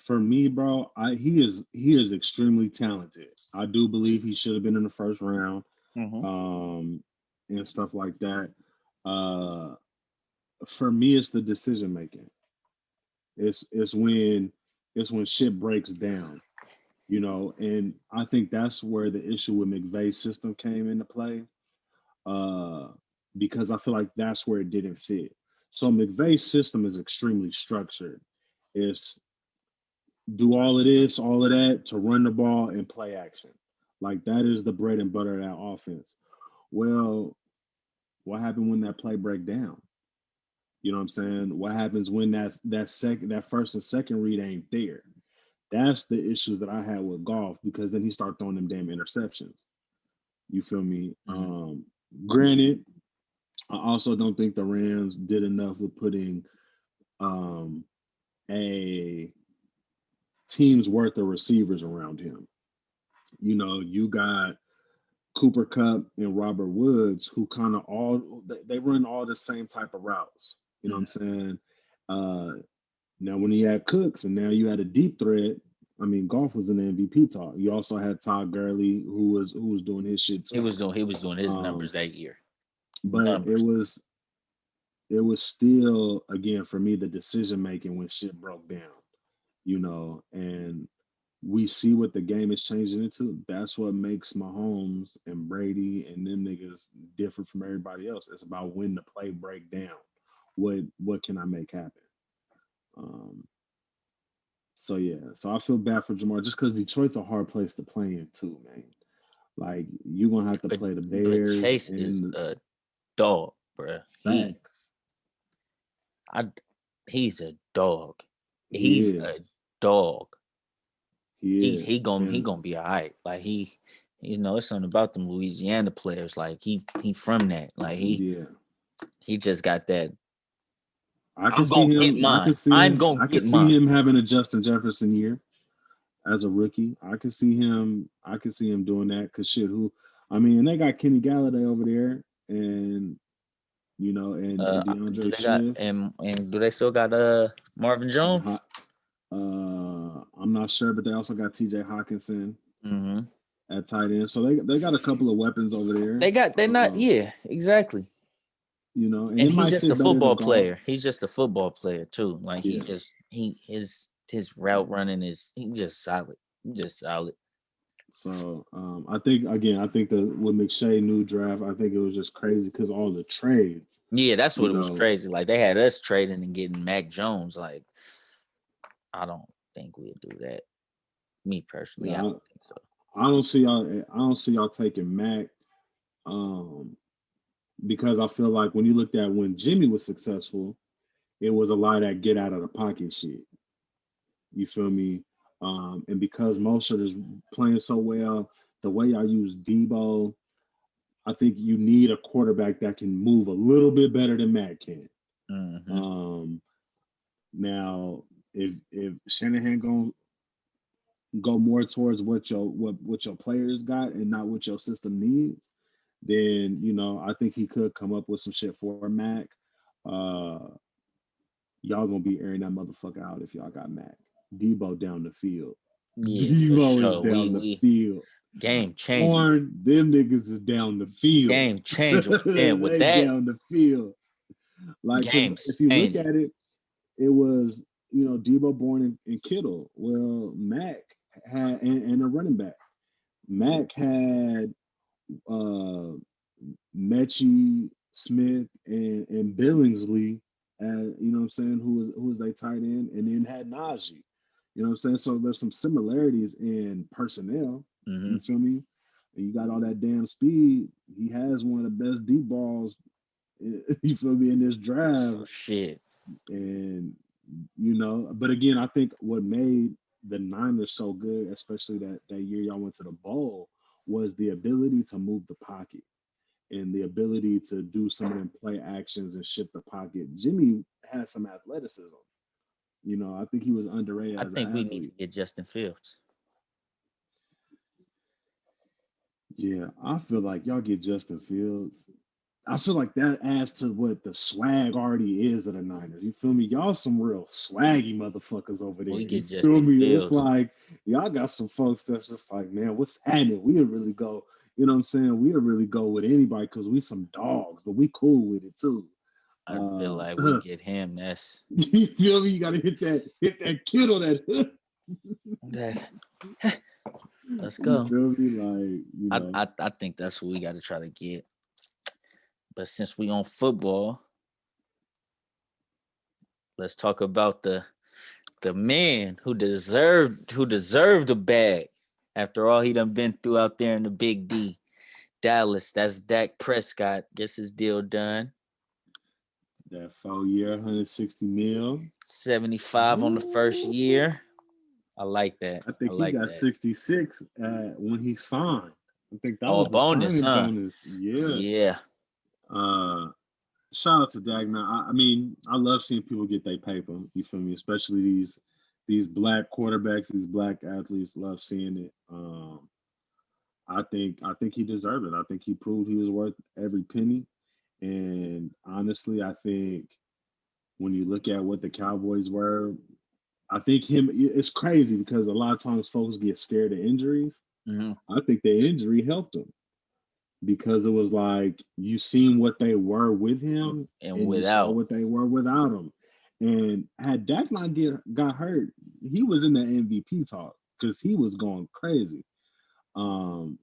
For me, bro, he is extremely talented. I do believe he should have been in the first round, Mhm. um, and stuff like that. Uh, for me, it's the decision making. It's when shit breaks down, and I think that's where the issue with McVay's system came into play. Uh, because I feel like that's where it didn't fit. So McVay's system is extremely structured. It's do all of this, all of that to run the ball and play action. Like that is the bread and butter of that offense. Well, what happened when that play break down? You know what I'm saying? What happens when that first and second read ain't there? That's the issues that I had with golf because then he started throwing them damn interceptions. You feel me? Mhm. Granted, I also don't think the Rams did enough with putting um, a team's worth of receivers around him. You got Cooper Cup and Robert Woods, who kind of they run all the same type of routes. You know what I'm Mhm. saying? Uh, Now, when you had Cooks and now you had a deep threat, I mean, golf was an MVP talk. You also had Todd Gurley, who was doing his shit He too. was doing his numbers Um, that year. but it Numbers. was it was still again for me the decision making when shit broke down, and we see what the game is changing into. That's what makes Mahomes and Brady and them niggas different from everybody else. It's about when the play break down. What can I make happen? Um, so yeah, so I feel bad for Jamar just because Detroit's a hard place to play in too, man. Like you're gonna have to But play the but Bears Chase is and a dog, bruh. facts. I he's a dog. He He's a is. dog. He is. He And gonna be all right. Like it's something about them Louisiana players. Like he from that. Like yeah, he just got that. I can I'm see gonna get him. I can mine. see I'm him. gonna I can get see mine. him having a Justin Jefferson year as a rookie. I can see him. I can see him doing that. Cause shit, who? I mean, and they got Kenny Galladay over there, and you know, and Do DeAndre they got Swift. and do they still got Marvin Jones? I'm not sure, but they also got T.J. Hawkinson Mm-hmm. at tight end. So they got a couple of weapons over there. They're not, yeah, exactly. You know, and And it he's might just a fit better to football guard. player. He's just a football player too. Like Yeah. his route running is he's just solid. He's just solid. So I think that with McShay new draft, I think it was just crazy because all the trades. Yeah, that's You what it was know, crazy. Like they had us trading and getting Mac Jones. Like I don't think we'd do that. Me personally, yeah, I don't think so. I don't see y'all. I don't see y'all taking Mac. Um, because I feel like when you looked at when Jimmy was successful, it was a lot of that get out of the pocket shit. You feel me? And because Mostert is playing so well, the way I use Debo, I think you need a quarterback that can move a little bit better than Matt can. Mm-hmm. Um, now, if Shanahan gonna go more towards what your players got and not what your system needs, then I think he could come up with some shit for Mac. Uh, y'all gonna be airing that motherfucker out if y'all got Mac. Debo down the field. Yeah, for Debo is sure. down the We field. game changer. Horn, them niggas is down the field. Game changer. Then with They that, down the field. Like, because game's if you look changing. at it, it was, Debo Bourne and Kittle. Well, Mac had, and a running back. Mac had Mechie, Smith, and Billingsley, you know what I'm saying, who was they tight end, and then had Najee. You know what I'm saying? So there's some similarities in personnel. Mm-hmm. You feel me? And you got all that damn speed. He has one of the best deep balls, you feel me, in this draft. Shit. And, but again, I think what made the Niners so good, especially that year y'all went to the bowl, was the ability to move the pocket and the ability to do some of them play actions and shift the pocket. Jimmy had some athleticism. I think he was underrated I as an think we need to athlete. get Justin Fields. Yeah, I feel like y'all get Justin Fields. I feel like that adds to what the swag already is of the Niners. You feel me? Y'all some real swaggy motherfuckers over there. We You get feel Justin me? It's Fields. like y'all got some folks that's just like, man, what's happening? We'll really go, you know what I'm saying? We'll really go with anybody because we some dogs, but we cool with it too. I feel like we get him. That's You feel me? You gotta hit that Kittle that. that. Let's You go. feel me? Like, I think that's what we got to try to get. But since we on football, let's talk about the man who deserved a bag after all he done been through out there in the Big D, Dallas. That's Dak Prescott. Gets his deal done. that 4 year, 160 mil. 75 on the first Ooh. year. I like that. I I think he like got that. 66 when he signed. I think that Oh, was the bonus, signing huh? bonus. Yeah. Yeah. Uh, Shout out to Dagna. I mean, I love seeing people get their paper. You feel me? Especially these black quarterbacks, these black athletes. Love seeing it. I think he deserved it. I think he proved he was worth every penny. And honestly, I think when you look at what the Cowboys were, I think it's crazy because a lot of times folks get scared of injuries. Mm-hmm. I think the injury helped him because it was like you seen what they were with him And and you saw without, what they were without him. And had Dak not got hurt, he was in the MVP talk because he was going crazy. Um,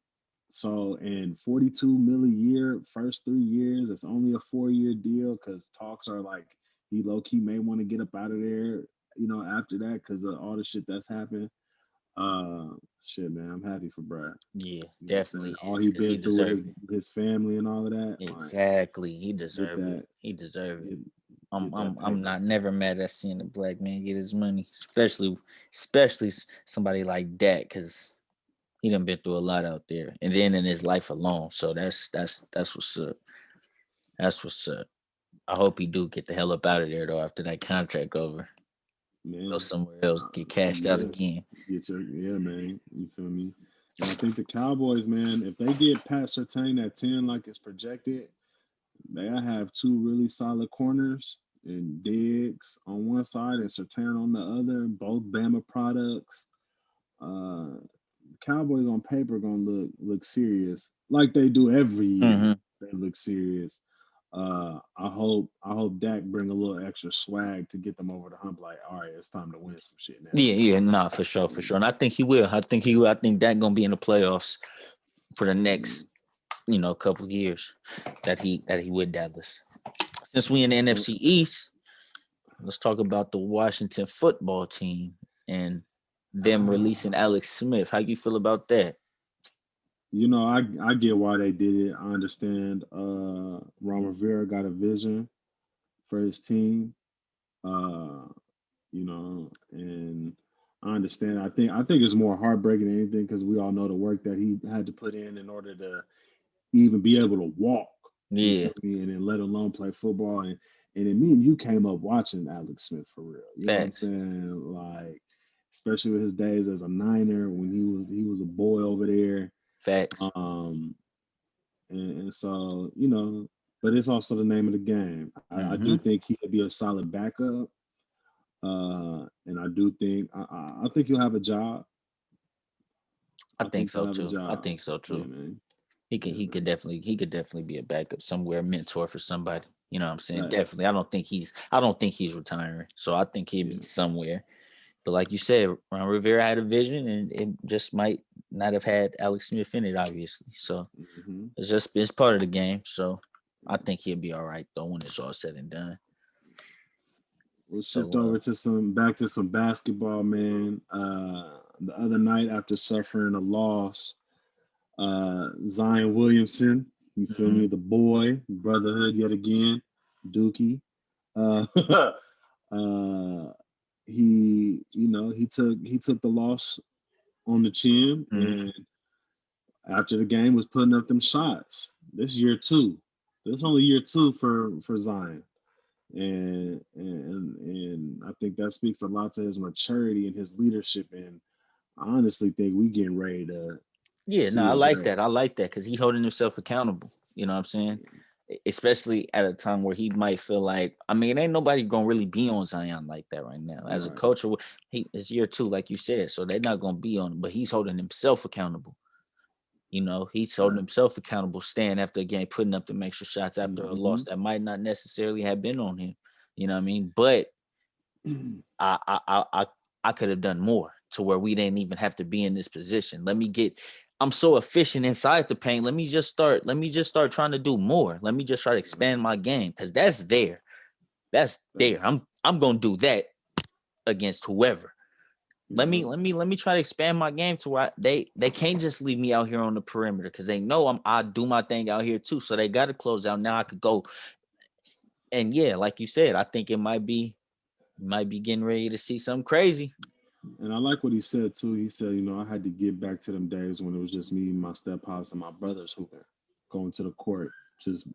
so and 42 mil a year, first 3 years, it's only a 4 year deal because talks are like he low key may want to get up out of there, after that because of all the shit that's happened. Uh, Shit, man, I'm happy for Brad. yeah, You know what I'm saying? definitely All is he because he been through with deserved it. his family and all of that, like Exactly, he get deserved it. that, He deserved it. get I'm get that I'm I'm paper. not never mad at seeing a black man get his money, especially somebody like that, because he done been through a lot out there, and then in his life alone. So that's what's up. That's what's up. I hope he do get the hell up out of there though after that contract over. Go Man, somewhere else, get cashed out yeah, again. yeah, man. You feel me? And I think the Cowboys, man, if they get Pat Surtain at 10 like it's projected, they have two really solid corners and Diggs on one side and Sertan on the other, both Bama products. Uh, Cowboys on paper gonna look serious, like they do every year. Mm-hmm. They look serious. I hope Dak bring a little extra swag to get them over the hump. Like, all right, it's time to win some shit now. Yeah, nah, for sure, for sure. And I think he will. I think he will. I think that gonna be in the playoffs for the next, couple of years that he with Dallas. Since we in the NFC East, let's talk about the Washington football team and them releasing Alex Smith. How you feel about that? I get why they did it. I understand. Ron Rivera got a vision for his team. Uh, and I understand. I think it's more heartbreaking than anything because we all know the work that he had to put in order to even be able to walk. You Yeah, feel me? And then let alone play football. And then me and you came up watching Alex Smith for real. You know what I'm facts, saying? Like, especially with his days as a Niner when he was a boy over there. facts. Um, and so but it's also the name of the game. I do Mm-hmm. think he'll be a solid backup. And I do think I think he'll have a job. I I think think he'll so have a too. I job. think so Yeah, too. man. He could Yeah, he could man. definitely be a backup somewhere, mentor for somebody. You know what I'm saying? Right. Definitely. I don't think he's retiring. So I think he'll be Yeah. somewhere. But like you said, Ron Rivera had a vision and it just might not have had Alex Smith in it, obviously. So Hmm. it's part of the game. So I think he'll be all right though when it's all said and done. We'll shift So over to some basketball, man. The other night after suffering a loss, Zion Williamson, you feel mhm. me? The boy, brotherhood yet again, Dookie. Uh, uh, he took the loss on the chin, Mhm. and after the game was putting up them shots. This year two. This only year two for Zion. And I think that speaks a lot to his maturity and his leadership. And I honestly think we getting ready to Yeah, no, see I it like great. that. I like that because he holding himself accountable. You know what I'm saying? Especially at a time where he might feel like, I mean, ain't nobody gonna really be on Zion like that right now. As a Right. coach, it's year two, like you said, so they're not gonna be on him, but he's holding himself accountable. He's holding Right. himself accountable, staying after a game, putting up them extra shots after a Mm-hmm. loss that might not necessarily have been on him. You know what I mean? But I could have done more to where we didn't even have to be in this position. I'm so efficient inside the paint. Let me just start trying to do more. Let me just try to expand my game because that's there. That's there. I'm gonna do that against whoever. Yeah. Let me try to expand my game to where they can't just leave me out here on the perimeter because they know I do my thing out here too. So they got to close out. Now I could go and yeah, like you said, I think it might be getting ready to see something crazy. And I like what he said too. He said, I had to get back to them days when it was just me, my step house, and my brothers hooping, going to the court, just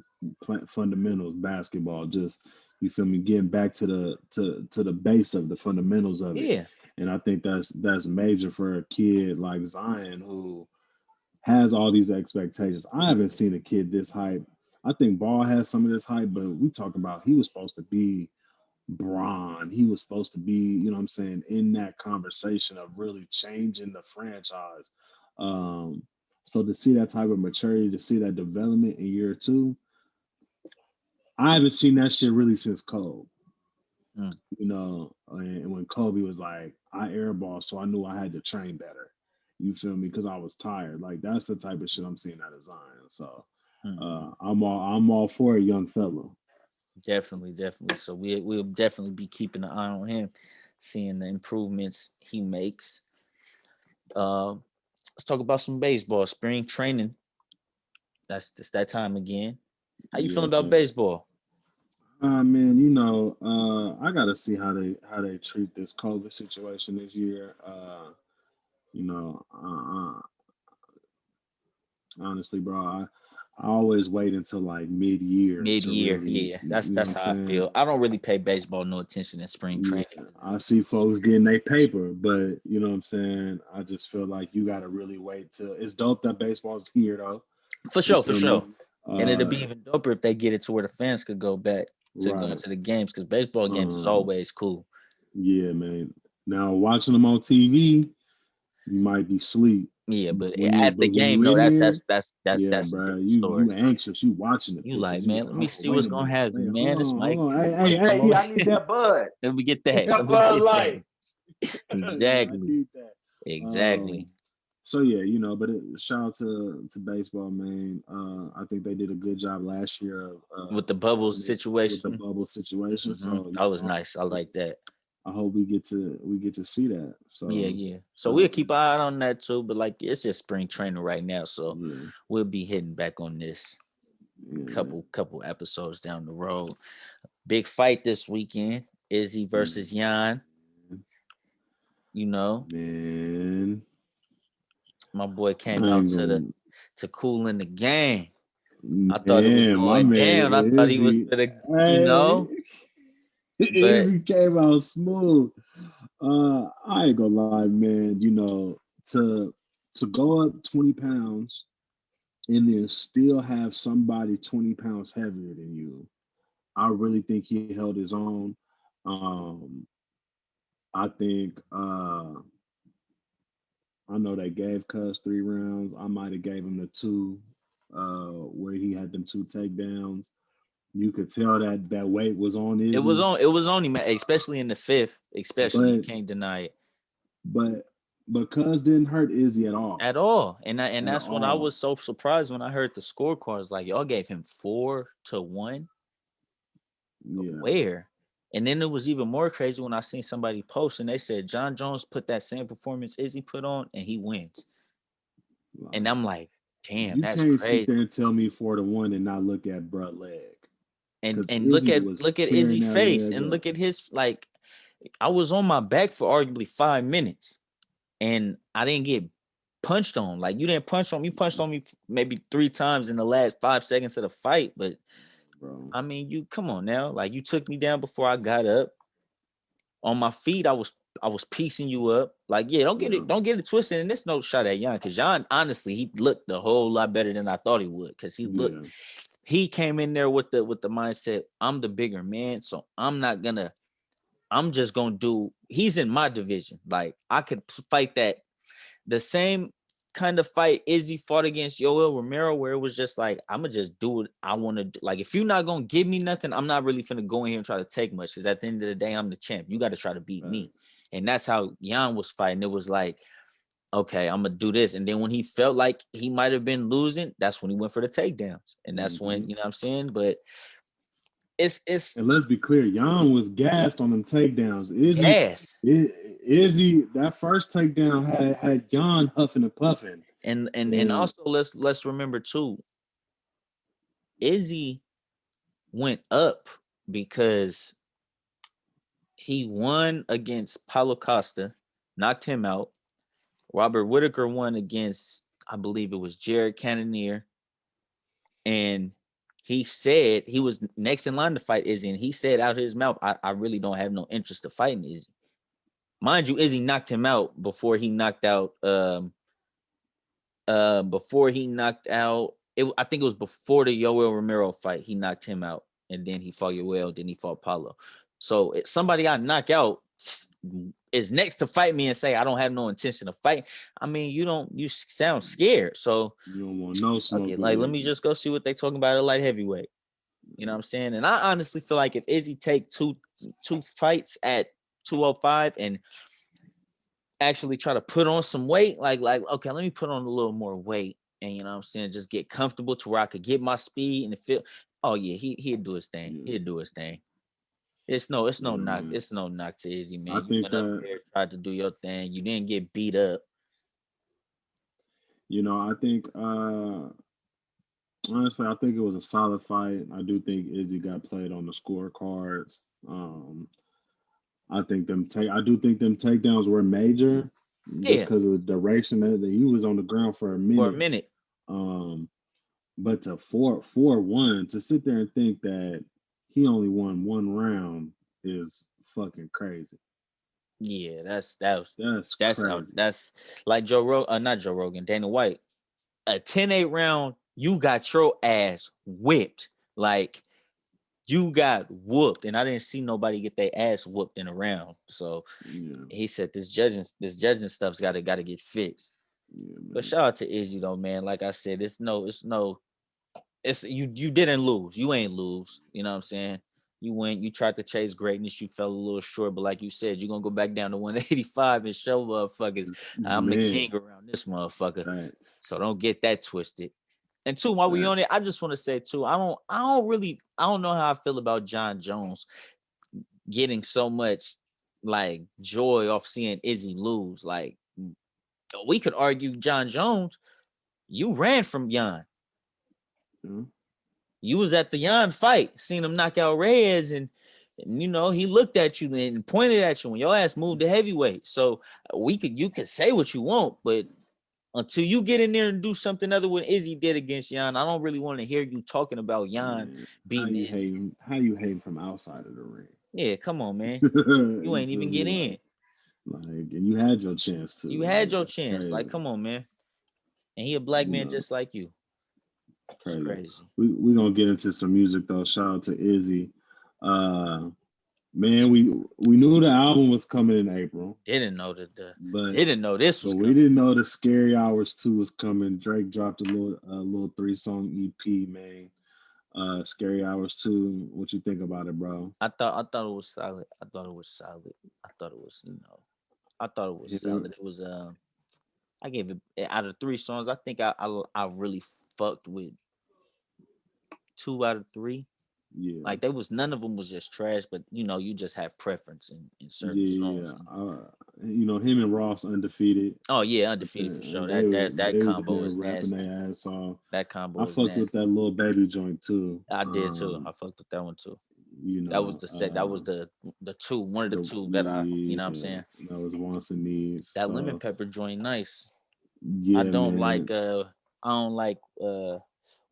playing fundamentals, basketball, just you feel me, getting back to the base of the fundamentals of it. Yeah. And I think that's major for a kid like Zion who has all these expectations. I haven't seen a kid this hype. I think Ball has some of this hype, but we talking about he was supposed to be Braun. He was supposed to be, what I'm saying, in that conversation of really changing the franchise. Um, so to see that type of maturity, to see that development in year two, I haven't seen that shit really since Kobe. Mm. And when Kobe was like, I airball, so I knew I had to train better. You feel me? Because I was tired. Like that's the type of shit I'm seeing out of Zion. So Mhm. I'm all for a young fellow. Definitely, definitely. So we'll definitely be keeping an eye on him, seeing the improvements he makes. Uh, let's talk about some baseball. Spring training. It's that time again. How you feeling Yes, about sir. baseball? Man, I gotta see how they treat this COVID situation this year. You know, honestly, bro, I always wait until like mid-year Mid to year, really, yeah. That's you know what that's I'm how I saying? feel. I don't really pay baseball no attention in spring Yeah, training. I see folks getting their paper, but you know what I'm saying? I just feel like you gotta really wait till it's dope that baseball's here though. For You sure, for feel me? sure. And it'll be even doper if they get it to where the fans could go back to going Right. to the games, because baseball games is Um, always cool. yeah, man. Now watching them on TV, you might be asleep. Yeah, But but when at the you game though, in there, that's yeah, a bro, different you story. anxious, you watching the You like, pitches, you man, like, let me hold on, see wait what's a gonna minute, happen, wait, man. This hold might, on, this hey, might hey, come hey, on. I need that bud. Let me get Get that. that Let me Bud get that. Light. Yeah, I Exactly. need that. Exactly. Um, so yeah, but shout out to baseball, man. I think they did a good job last year of With the bubbles handling it with the situation. bubble situation. So That was nice. I like that. I hope we get to see that. Yeah, So yeah. So we'll um, keep an eye on that too. But like, it's just spring training right now, so yeah, we'll be hitting back on this yeah, couple episodes down the road. Big fight this weekend. Izzy versus Jan. You know, man. my boy came I out ain't gonna, to cool in the game. I thought it was man. My going man down. I thought he was Izzy, gonna, hey, but Izzy came out smooth. I ain't gonna lie, man. To go up 20 pounds and then still have somebody 20 pounds heavier than you. I really think he held his own. Um, I think I know they gave Cuz 3 rounds. I might have gave him the two, where he had them two takedowns. You could tell that weight was on Izzy, it was only man, especially in the fifth, especially you but can't deny it but but Cuz didn't hurt Izzy at all, at all. And at that's when I all. was so surprised when I heard the scorecards. Like y'all gave him 4-1. Yeah, Where? And then it was even more crazy when I seen somebody post and they said John Jones put that same performance Izzy put on and he wins. And like I'm like, damn, you that's can't sit crazy. there and tell me 4-1 and not look at bruh leg, And because and Izzy was look at tearing Izzy that face leg and up. look at his like I was on my back for arguably 5 minutes and I didn't get punched on. Like you didn't punch on me, you punched on me maybe 3 times in the last 5 seconds of the fight. But Bro. I mean, you come on now. Like you took me down before I got up. On my feet, I was piecing you up. Like, yeah, Yeah, don't get it twisted. And this no shot at Jan, because Jan, honestly, he looked a whole lot better than I thought he would. Because yeah, he came in there with the mindset, I'm the bigger man, so I'm just gonna do. He's in my division. Like I could fight that the same kind of fight Izzy fought against Yoel Romero, where it was just like, I'm gonna just do what I want to do. Like, if you're not gonna give me nothing, I'm not really finna go in here and try to take much. Because at the end of the day, I'm the champ. You got to try to beat me, and that's how Jan was fighting. It was like, okay, I'm gonna do this, and then when he felt like he might have been losing, that's when he went for the takedowns, and that's when hmm you know what I'm saying. But it's And let's be clear, Jan was gassed on them takedowns. gas. Izzy, that first takedown had Jan huffing and puffing. And And also let's remember too, Izzy went up because he won against Paulo Costa, knocked him out. Robert Whitaker won against, I believe it was Jared Cannonier. And he said he was next in line to fight Izzy. And he said out of his mouth, I really don't have no interest to fighting Izzy. Mind you, Izzy knocked him out before he knocked out I think it was before the Yoel Romero fight. He knocked him out, and then he fought Yoel, then he fought Paulo. So somebody I knock out is next to fight me and say I don't have no intention to fight. I mean, you sound scared. So you don't want no smoke okay, with like let me Izzy. just go see what they talking about at light heavyweight. You know what I'm saying? And I honestly feel like if Izzy take two fights at 205 and actually try to put on some weight, like okay, let me put on a little more weight, and you know what I'm saying, just get comfortable to where I could get my speed and feel. Oh yeah, he'd do his thing. Yeah, He'd do his thing. It's no yeah, knock. man. It's no knock to Izzy, I man. You think went up there, tried to do your thing. You didn't get beat up. I think honestly, I think it was a solid fight. I do think Izzy got played on the scorecards. Um, I do think them takedowns were major, just Yeah, because of the duration that he was on the ground for a for a minute. minute. Um, but to 4-1, to sit there and think that he only won one round is fucking crazy. Yeah, That's that's out. crazy. That's like not Joe Rogan, Dana White. A 10-8 round you got your ass whipped. Like, you got whooped, and I didn't see nobody get their ass whooped in a round. So Yeah, he said this judging stuff's gotta get fixed. yeah, But man. shout out to Izzy though, man. Like I said, it's you didn't lose. You ain't lose. You know what I'm saying? You went, you tried to chase greatness, you fell a little short, but like you said, you're gonna go back down to 185 and show motherfuckers I'm the Man, king around this motherfucker. facts. So don't get that twisted. And two, while we on it, I just want to say too, I don't know how I feel about John Jones getting so much like joy off seeing Izzy lose. Like, we could argue John Jones, you ran from Jan. Yeah. You was at the Jan fight, seen him knock out Reyes, and you know he looked at you and pointed at you when your ass moved to heavyweight. So you could say what you want, but until you get in there and do something other than Izzy did against Jan, I don't really want to hear you talking about Jan Man, beating Izzy. how you hating from outside of the ring? Yeah, come on, man. You You ain't feel even me? get in. Like, and you had your chance to. You had Like, your that's chance. Like, crazy. come on, man. And he a black You man know, just like you. It's crazy. crazy. We gonna get into some music though. Shout out to Izzy. Uh, man, we knew the album was coming in April, Didn't know that but didn't know this was we coming. didn't know the Scary Hours 2 was coming. Drake dropped a little 3-song EP, man. Scary Hours 2. What you think about it, bro? I thought it was solid. I thought it was solid. I thought it was, I thought it was Yeah, solid. It was I gave it out of three songs. I think I really fucked with two out of three. yeah. Like, there was none of them was just trash, but you just have preference in certain Yeah, songs. him and Ross undefeated. Oh yeah, I undefeated for sure. think That they was in combo there is rapping nasty. their ass off. That combo I is fucked with nasty. that little baby joint too. I did too. I fucked with that one too. You That was know, the set. That was the two. One of the two that I, what I'm yeah, saying. that was wants and needs. That lemon So pepper joint, nice. I yeah, don't man. like. I don't like.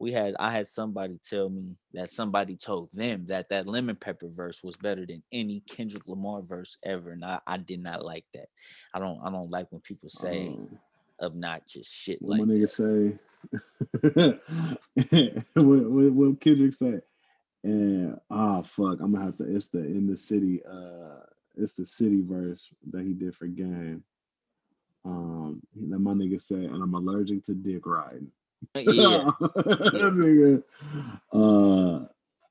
I had somebody tell me that somebody told them that lemon pepper verse was better than any Kendrick Lamar verse ever, and I did not like that. I don't like when people say Um, obnoxious shit what my like nigga that. say? What Kendrick say? And fuck, I'm gonna have to. It's the in the city. It's the city verse that he did for Game. That my nigga said, and I'm allergic to dick riding. Yeah, yeah. Nigga,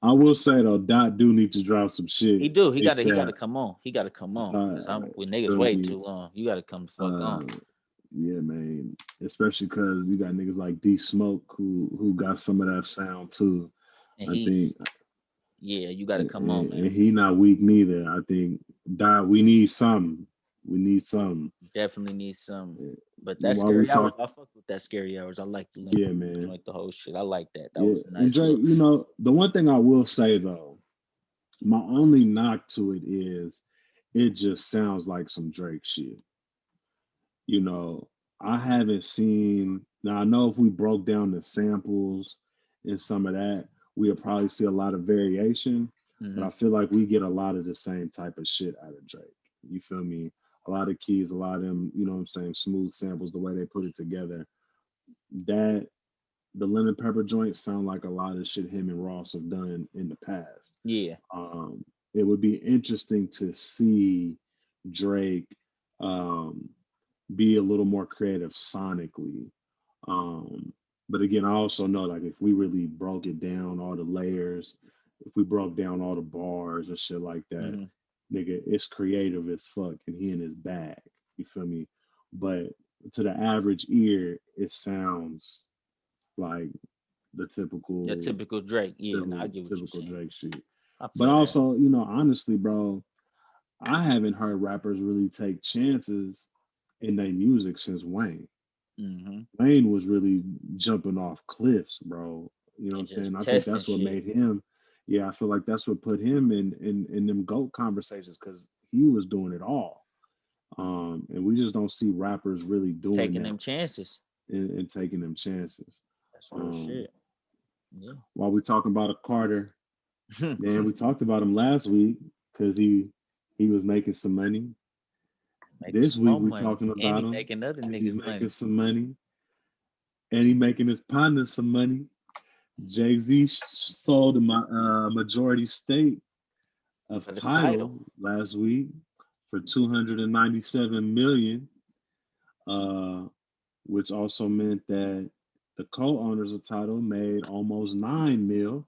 I will say though, Dot do need to drop some He shit. do. He got to ASAP. come on. He got to come on. Cause I'm with niggas Feel waiting me? too long. You got to come the fuck on. Uh, yeah, man. Especially because you got niggas like D Smoke who got some of that sound too. And I think, yeah, you got to come on, man. and he not weak neither. I think Dot, we need some. We need some. Definitely need some. But that While we scary hours, talk, I fuck with that scary hours. I like the lemon yeah, man. joint, the whole shit. I like that. That Yeah, was a and nice Drake, little. the one thing I will say though, my only knock to it is it just sounds like some Drake shit. You know, I haven't seen, now I know if we broke down the samples and some of that, we'll probably see a lot of variation, but Mm-hmm. I feel like we get a lot of the same type of shit out of Drake. You feel me? A lot of keys, a lot of them, you know what I'm saying, smooth samples, the way they put it together. That the lemon pepper joints sound like a lot of shit him and Ross have done in the past. Yeah, Um, it would be interesting to see Drake um, be a little more creative sonically. Um, but again, I also know like if we really broke it down, all the layers, if we broke down all the bars and shit like that, mm-hmm. nigga, it's creative as fuck and he in his bag. You feel me? But to the average ear, it sounds like the The typical Drake. Yeah, no, I get what you're typical saying. Drake shit. I But feel that. also, honestly, bro, I haven't heard rappers really take chances in their music since Wayne. Mm-hmm. Wayne was really jumping off cliffs, bro. You know what I'm And saying? just I think testing that's what shit. made him. Yeah, I feel like that's what put him in them GOAT conversations because he was doing it all. And we just don't see rappers really doing Taking that them chances. and taking them chances. That's real Um, shit. Yeah. while we talking about a Carter, man, we talked about him last week because he was making some money. Making This some week more we money. talking And about he him making other because he's niggas making money. some money. and he making his partners some money. Jay-Z sold a majority stake of For the Tidal title. last week for 297 million, uh, which also meant that the co-owners of Tidal made almost 9 mil.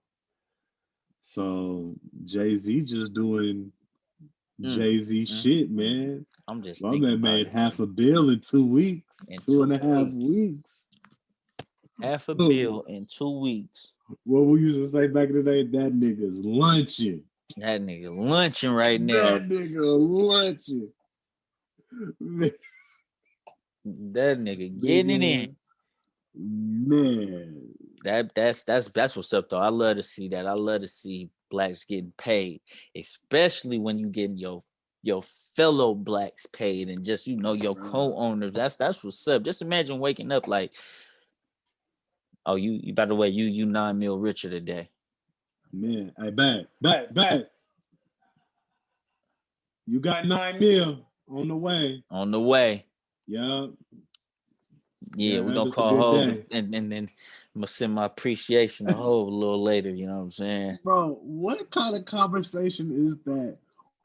So Jay-Z just doing Mm, Jay-Z mm, shit, mm. man. I'm just My thinking man about made it. half a bill in 2 weeks, In two and two a half weeks. weeks. Half a bill in 2 weeks. What we used to say back in the day, that nigga's lunching. That nigga lunching right now. That nigga lunching. That nigga getting it in. Nigga, man. That's what's up though. I love to see that. I love to see blacks getting paid, especially when you getting your fellow blacks paid and just your co-owners. That's what's up. Just imagine waking up like, oh, you by the way, you 9 mil richer today. Man, hey, back. You got 9 mil on the way. On the way. Yeah, Yeah, we're gonna it's a call good Hove day. and then I'm gonna send my appreciation to Hove a little later, you know what I'm saying? Bro, what kind of conversation is that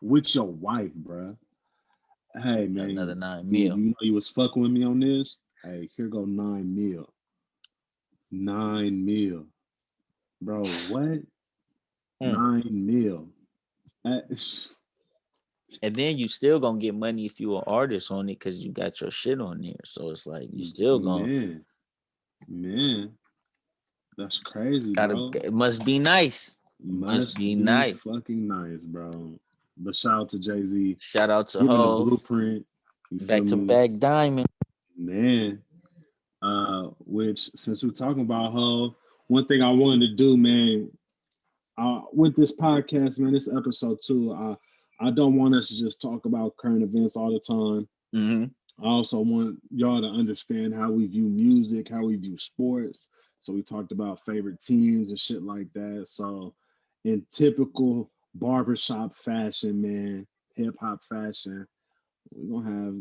with your wife, bro? Hey, Got man, another 9 mil. you know you was fucking with me on this? Hey, here go 9 mil. 9 mil. Bro, what? Mm. 9 mil. Uh, And then you still gonna get money if you an artist on it because you got your shit on there. So it's like you still gonna man, that's crazy, gotta. bro. It must be nice. It must Must be be nice. fucking nice, bro. But shout out to Jay-Z Shout out to giving the Hove. blueprint. You feel Back to me? back diamond. Man. Which since we're talking about Hov, one thing I wanted to do, man, with this podcast, man, this episode too, I don't want us to just talk about current events all the time. Mm-hmm. I also want y'all to understand how we view music, how we view sports. So we talked about favorite teams and shit like that. So in typical barbershop fashion, man, hip hop fashion, we're gonna have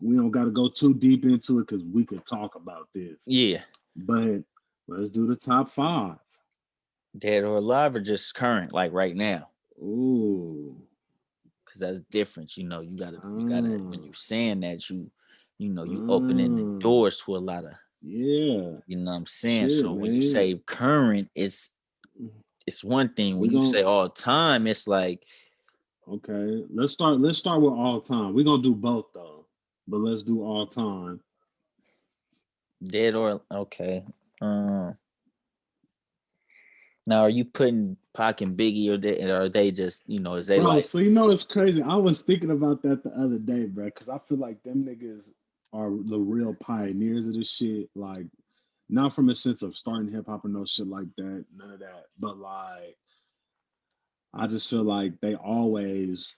we don't got to go too deep into it because we could talk about this. Yeah. But let's do the top 5. Dead or alive or just current, like right now. Ooh. Cause that's different. You gotta when Ah. you saying that you opening the doors to a lot of, Yeah. you know what I'm saying? Shit, So when you man. say current, it's one thing. We When you gonna say all time, it's like okay. Let's start with all time. We're gonna do both though. But let's do all time. dead or okay. Now are you putting Pac and Biggie or are they just, is they Bro, like so it's crazy. I was thinking about that the other day, bro, because I feel like them niggas are the real pioneers of this shit. Like, not from a sense of starting hip hop or no shit like that, none of that. But like, I just feel like they always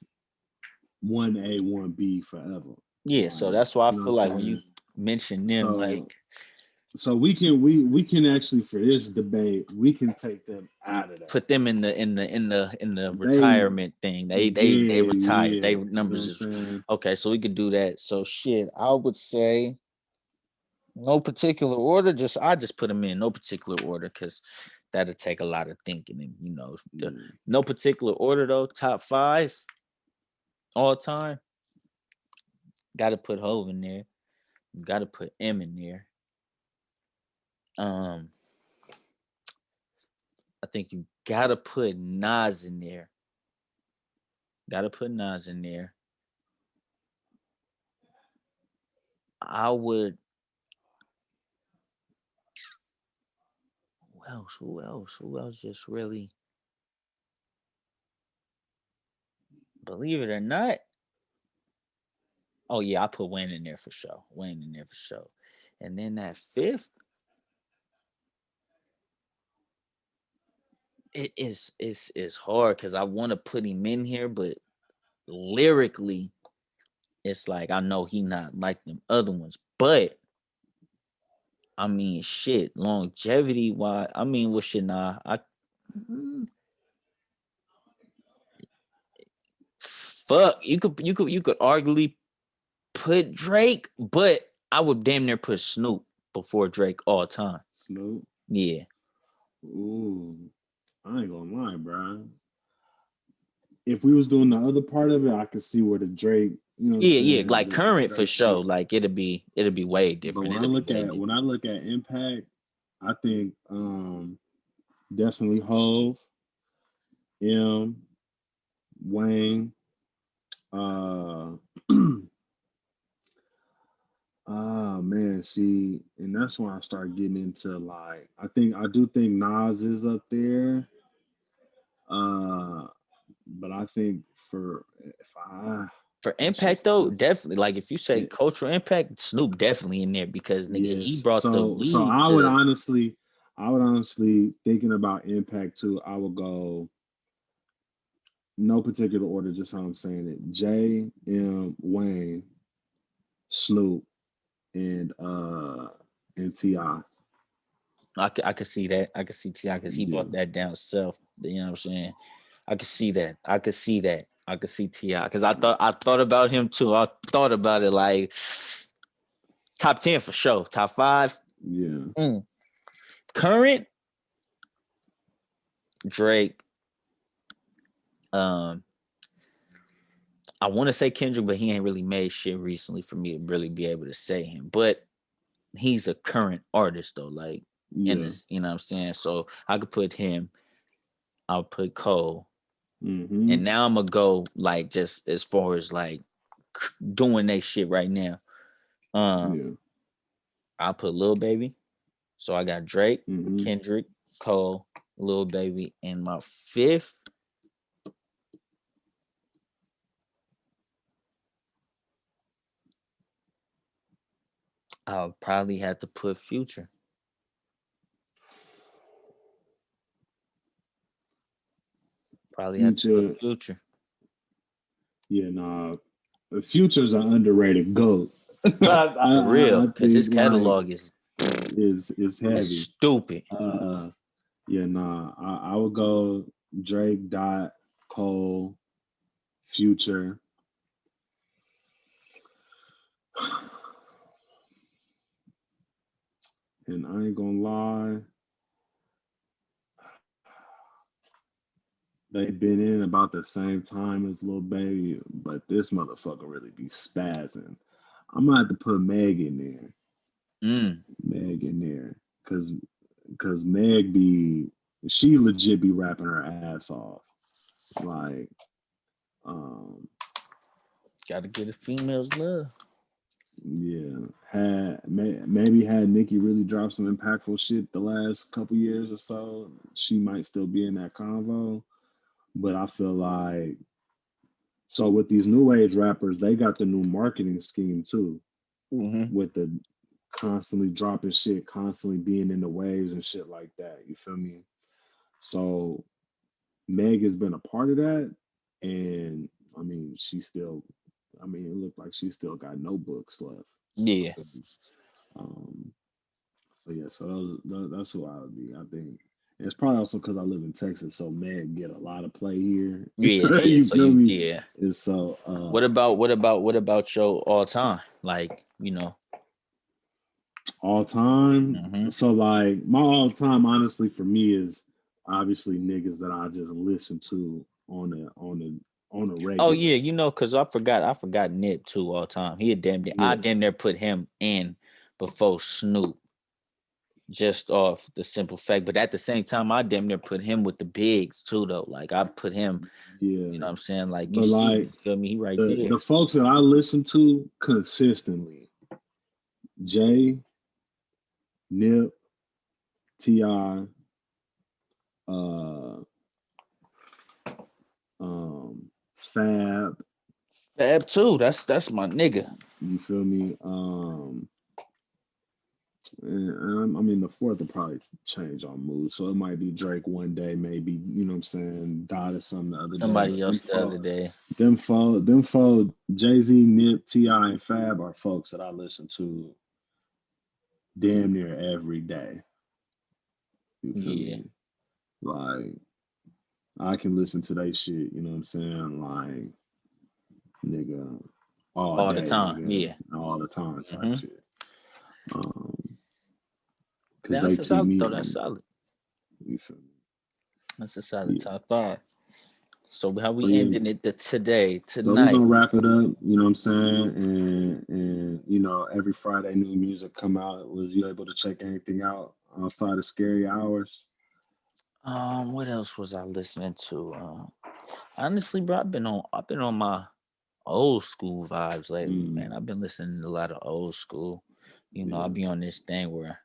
1A, 1B forever. yeah, so Like, that's why I you know feel what I'm like when you saying? mention them, So like so we can actually for this debate, we can take them out of that. put them in the They retirement thing. They yeah, retired. They yeah. You know numbers what is I'm saying? okay, so we could do that. So shit, I would say no particular order. I just put them in no particular order because that'll take a lot of thinking. And Mm. no particular order though. Top 5 all time. Got to put Hove in there. Got to put M in there. Um, I think you got to put Nas in there. Got to put Nas in there. I would. Who else? Who else? Who else? Just really believe it or not. Oh yeah, I put Wayne in there for sure. Wayne in there for sure. And then that 5th, it's hard because I want to put him in here, but lyrically, it's like I know he not like them other ones. But I mean, shit, longevity. Why? I mean, well, shit, nah. Fuck. You could arguably put Drake, but I would damn near put Snoop. before Drake all time. Snoop. Yeah. Ooh, I ain't gonna lie, bro. If we was doing the other part of it, I could see where the Drake, you know what I'm Yeah. saying, Like the current for Drake sure. shit. Like it'll be way But different. It'll be way when different. I look at impact, I think definitely Hove, M, Wayne, uh ah man, see, and that's when I start getting into like I do think Nas is up there. Uh but I think for if I For it's impact just though, tough. definitely. Like if you say It, cultural impact, Snoop definitely in there because nigga, he yes. brought the So league to. I would honestly thinking about impact too, I would go no particular order, just how I'm saying it. J, M, Wayne, Snoop, and Ti. I could see that. I could see Ti because he Yeah. brought that down self. You know what I'm saying? I could see that. I could see that. I could see Ti because I thought about him too. I thought about it like top 10 for sure. Top five. Yeah. Mm. Current Drake. Um, I want to say Kendrick, but he ain't really made shit recently for me to really be able to say him. But he's a current artist though, like in Yeah. this, you know what I'm saying? So I could put him, I'll put Cole. Mm-hmm. And now I'm gonna go like just as far as like doing that shit right now. Um, Yeah. I'll put Lil Baby. So I got Drake, Mm-hmm. Kendrick, Cole, Lil Baby, and my fifth. I'll probably have to put Future. Probably have to put Future. Future. Yeah, nah. Future's an underrated goat. For real, I because his think like catalog is is heavy. stupid. Uh yeah, nah. I would go Drake, Dot, Cole, Future. And I ain't gonna lie, they been in about the same time as Lil Baby, but this motherfucker really be spazzing. I'm gonna have to put Meg in there. Mm. Meg in there. Cause Meg be she legit be rapping her ass off. Like, um, Gotta get a female's love. yeah, maybe had Nikki really dropped some impactful shit the last couple years or so, she might still be in that convo. But I feel like so with these new age rappers, they got the new marketing scheme too, Mm-hmm. with the constantly dropping shit, constantly being in the waves and shit like that. You feel me? So Meg has been a part of that, and I mean, I mean, it looked like she still got notebooks left. You Yeah. feel me? Um, so yeah, so that's who I would be. I think and it's probably also because I live in Texas, so Meg get a lot of play here. Yeah. Yeah. You So feel you me? yeah. And so, What about your all time? Like, all time. hmm So like my all time, honestly, for me is obviously niggas that I just listen to on a Oh regular. yeah, because I forgot Nip too all time. He had I Yeah, damn near put him in before Snoop, just off the simple fact. But at the same time, I damn near put him with the bigs too, though. Like I put him, yeah. what I'm saying? Like But like you feel me? He right the there. folks that I listen to consistently, Jay, Nip, Ti, uh, Fab. Fab too. That's my nigga. You feel me? I mean, the fourth will probably change on mood. So it might be Drake one day, maybe, you know what I'm saying, Dot or something the other day. Somebody But else the other day. them four, Jay-Z, Nip, T.I., and Fab are folks that I listen to damn near every day. You feel Yeah, me? Like, I can listen to that shit, you know what I'm saying? Like, nigga, all all the day, time. nigga, Yeah. all the time type hmm shit. Um, because they That's a keep solid me though. on. That's solid. You feel me? That's a solid Yeah. top 5. So how But we yeah, ending it tonight? so we're gonna wrap it up, you know what I'm saying? And you know, every Friday new music come out. Was you able to check anything out outside of scary hours? What else was I listening to? Honestly, bro, I've been on my old school vibes lately, Mm, man. I've been listening to a lot of old school. I'll yeah. be on this thing where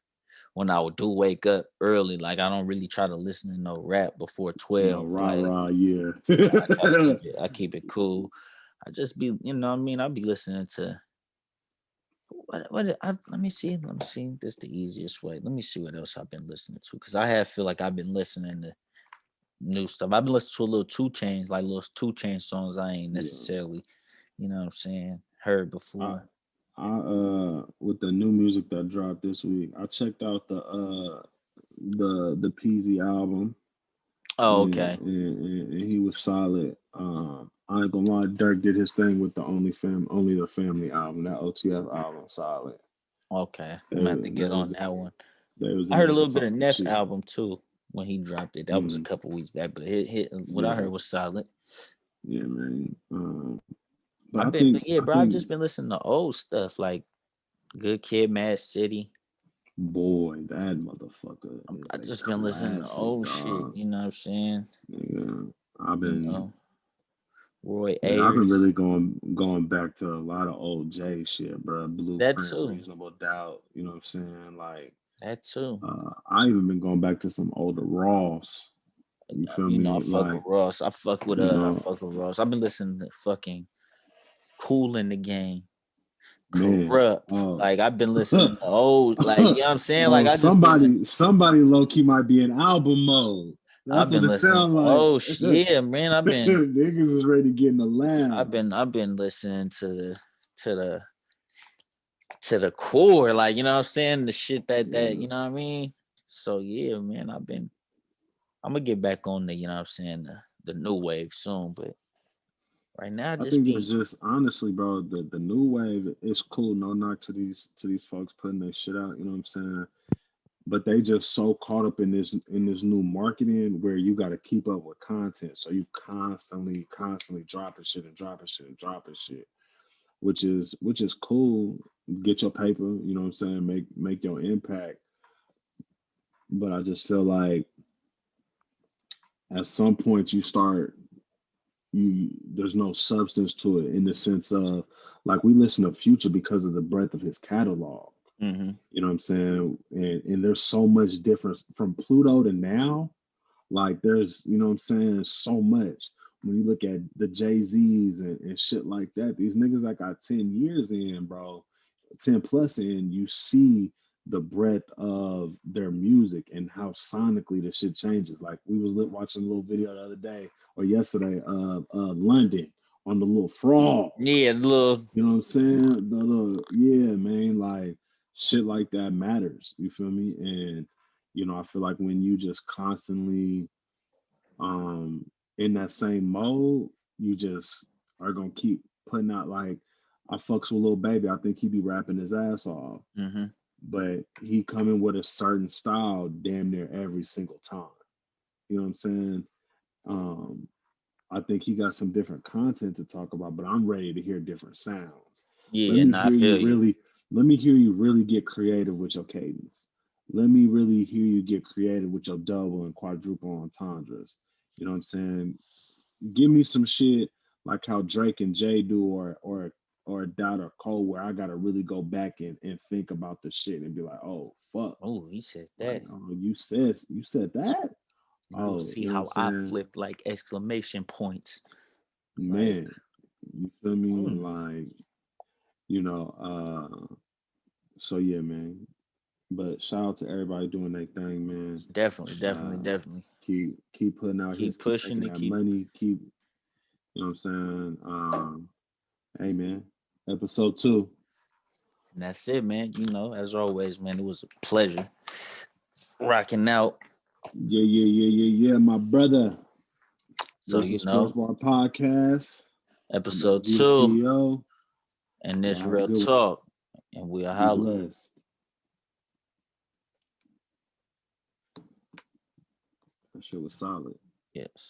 when I do wake up early, like I don't really try to listen to no rap before No, 12. rah Like rah, yeah. I try to keep it cool. I just be, what I mean, I'll be listening to let me see. Let me see. This the easiest way. Let me see what else I've been listening to. Cause I have feel like I've been listening to new stuff. I've been listening to a little 2 Chainz, like little 2 Chainz songs I ain't Yeah. necessarily, what I'm saying, heard I before. I with the new music that dropped this week, I checked out the PZ album, Oh, and, okay. and he was solid. I ain't gonna lie, Dirk did his thing with the Only the Family album. That OTF album, solid. Okay. I'm They gonna have to get they on was that one. they was I in heard a there little bit of talking Neff shit. album too when he dropped it. That was a Mm, couple weeks back, but what I yeah, heard was solid. yeah, man. But I've I been, think but yeah, I bro, I've think just been listening to old stuff like Good Kid, Mad City. boy, that motherfucker is I a just been listening to classic, old shit. dog. You know what I'm saying? Yeah, I've You been know, Roy yeah, I've been Ayers. really going back to a lot of old J shit, bro. That Blueprint, too. Reasonable Doubt. You know what I'm saying? Like, That too. I even been going back to some older Ross. You feel I me? fuck with Like, Ross. you I know, fuck with Ross. I've been listening to fucking Cool in the Game, man. Corrupt. Like I've been listening to old, like you know what I'm saying. Like Oh, I just been, somebody low key might be in album mode. I've That's what been it listening. sounds like. Oh yeah, man. Niggas is ready to get in the lounge. I've been listening to the to the core, like you know what I'm saying. The shit that Yeah. you know what I mean. So yeah, man. I'm gonna get back on the, you know what I'm saying, the new wave soon, but right now I I just think it's be just honestly, bro, the new wave is cool. No knock to these folks putting their shit out, you know what I'm saying? But they just so caught up in this new marketing where you gotta keep up with content. So you constantly dropping shit and dropping shit and dropping shit, which is cool. Get your paper, you know what I'm saying, make your impact. But I just feel like at some point you start you there's no substance to it in the sense of like we listen to Future because of the breadth of his catalog. hmm You know what I'm saying? And there's so much difference from Pluto to now. Like there's, you know what I'm saying, so much. When you look at the Jay-Z's and shit like that, these niggas that got 10 years in, bro, 10 plus in, you see the breadth of their music and how sonically the shit changes. Like we was watching a little video the other day or yesterday of London on the little frog. yeah, little You know what I'm saying? The little, yeah, man, like shit like that matters. You feel me? And I feel like when you just constantly um in that same mode, you just are gonna keep putting out like I fucks with Lil Baby. I think he be rapping his ass off, hmm but he coming with a certain style damn near every single time. You know what I'm saying? Um, I think he got some different content to talk about, but I'm ready to hear different sounds. Let yeah, me and I hear you feel you. really, let me hear you really get creative with your cadence. Let me really hear you get creative with your double and quadruple entendres. You know what I'm saying? Give me some shit like how Drake and Jay do, or Dot or Cole, where I gotta really go back and think about the shit and be like, oh fuck, Oh, he said like that. oh you said that. And you'll Oh, see you know what I'm how I saying? flip like exclamation points. Like, Man, you feel me? mm, Like, you know, so yeah, man. But shout out to everybody doing their thing, man. definitely, definitely, Uh, definitely. keep putting out hits, Keep keep pushing making to that keep. money, keep, you know what I'm saying? Hey man, episode 2. And that's it, man. As always, man, it was a pleasure rocking out. Yeah, my brother. So, This is the Sports Bar Podcast. I'm episode FG the 2 CEO. and Y'all this have a real good one. talk. And we'll Be holler. blessed. shit was solid. Yes.